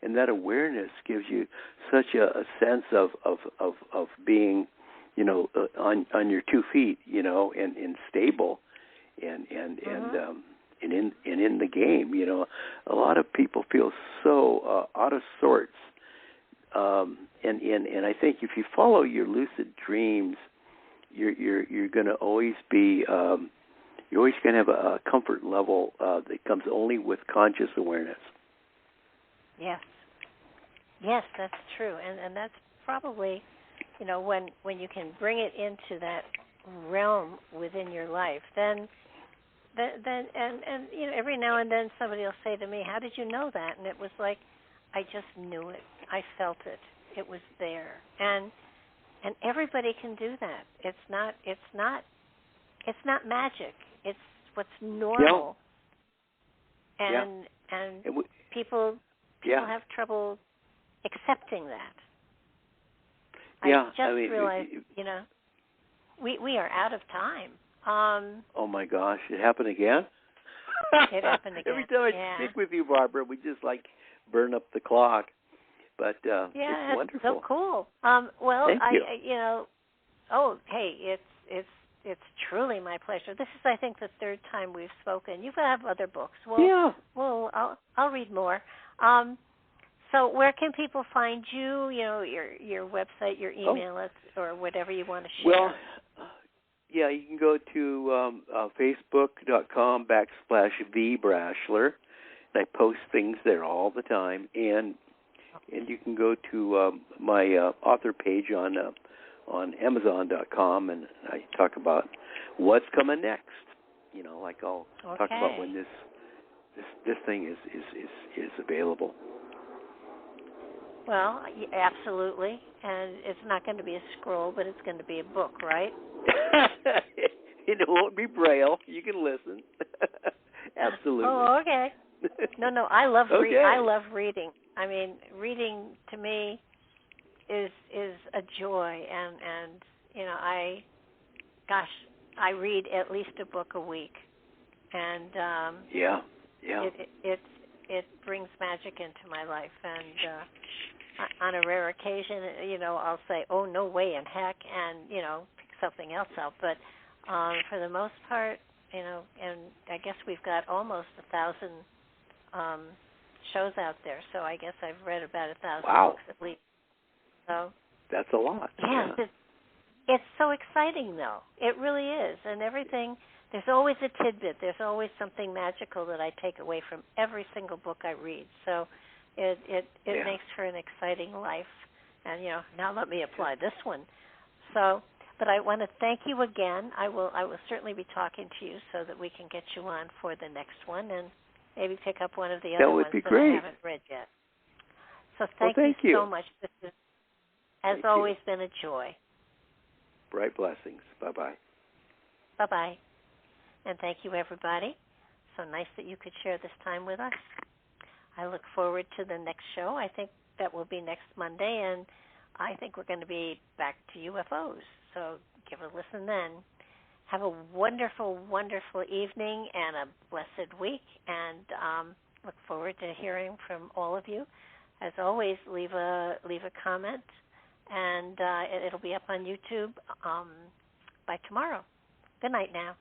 and that awareness gives you such a sense of being, on your 2 feet, and stable, and in the game. A lot of people feel so out of sorts. And I think if you follow your lucid dreams, you're going to always be you're always going to have a comfort level that comes only with conscious awareness. Yes, that's true, and that's probably when you can bring it into that realm within your life, then every now and then somebody will say to me, "How did you know that?" And it was like, I just knew it. I felt it. It was there. And everybody can do that. It's not magic. It's what's normal. Yeah. And people have trouble accepting that. Yeah. I just realized, we are out of time. Oh my gosh, it happened again? It happened again. Every time I speak with you, Barbara, we just burn up the clock. But it's wonderful. So cool. Thank you. It's truly my pleasure. This is, I think, the third time we've spoken. You have other books. Well, I'll read more. So where can people find you? Your website, your email, or whatever you want to share. Well, you can go to facebook.com/thebraschler. I post things there all the time, and you can go to my author page on Amazon.com, and I talk about what's coming next. I'll talk about when this thing is available. Well, absolutely, and it's not going to be a scroll, but it's going to be a book, right? It won't be Braille. You can listen. Absolutely. Oh, okay. No, I love Okay. I love reading. I mean, reading to me is a joy, and I read at least a book a week, and it brings magic into my life, and on a rare occasion, I'll say, "Oh, no way in heck," and pick something else up. But for the most part, and I guess we've got almost 1,000 shows out there, so I guess I've read about 1,000 books at least. So that's a lot. Yeah. It's so exciting, though. It really is, and everything. There's always a tidbit. There's always something magical that I take away from every single book I read. So it makes for an exciting life. And now let me apply this one. So, but I want to thank you again. I will certainly be talking to you so that we can get you on for the next one and maybe pick up one of the other ones that I haven't read yet. So thank you so much. This has, as always, been a joy. Bright blessings. Bye-bye. Bye-bye. And thank you, everybody. So nice that you could share this time with us. I look forward to the next show. I think that will be next Monday, and I think we're going to be back to UFOs. So give a listen then. Have a wonderful, wonderful evening and a blessed week, and look forward to hearing from all of you. As always, leave a comment, and it'll be up on YouTube by tomorrow. Good night now.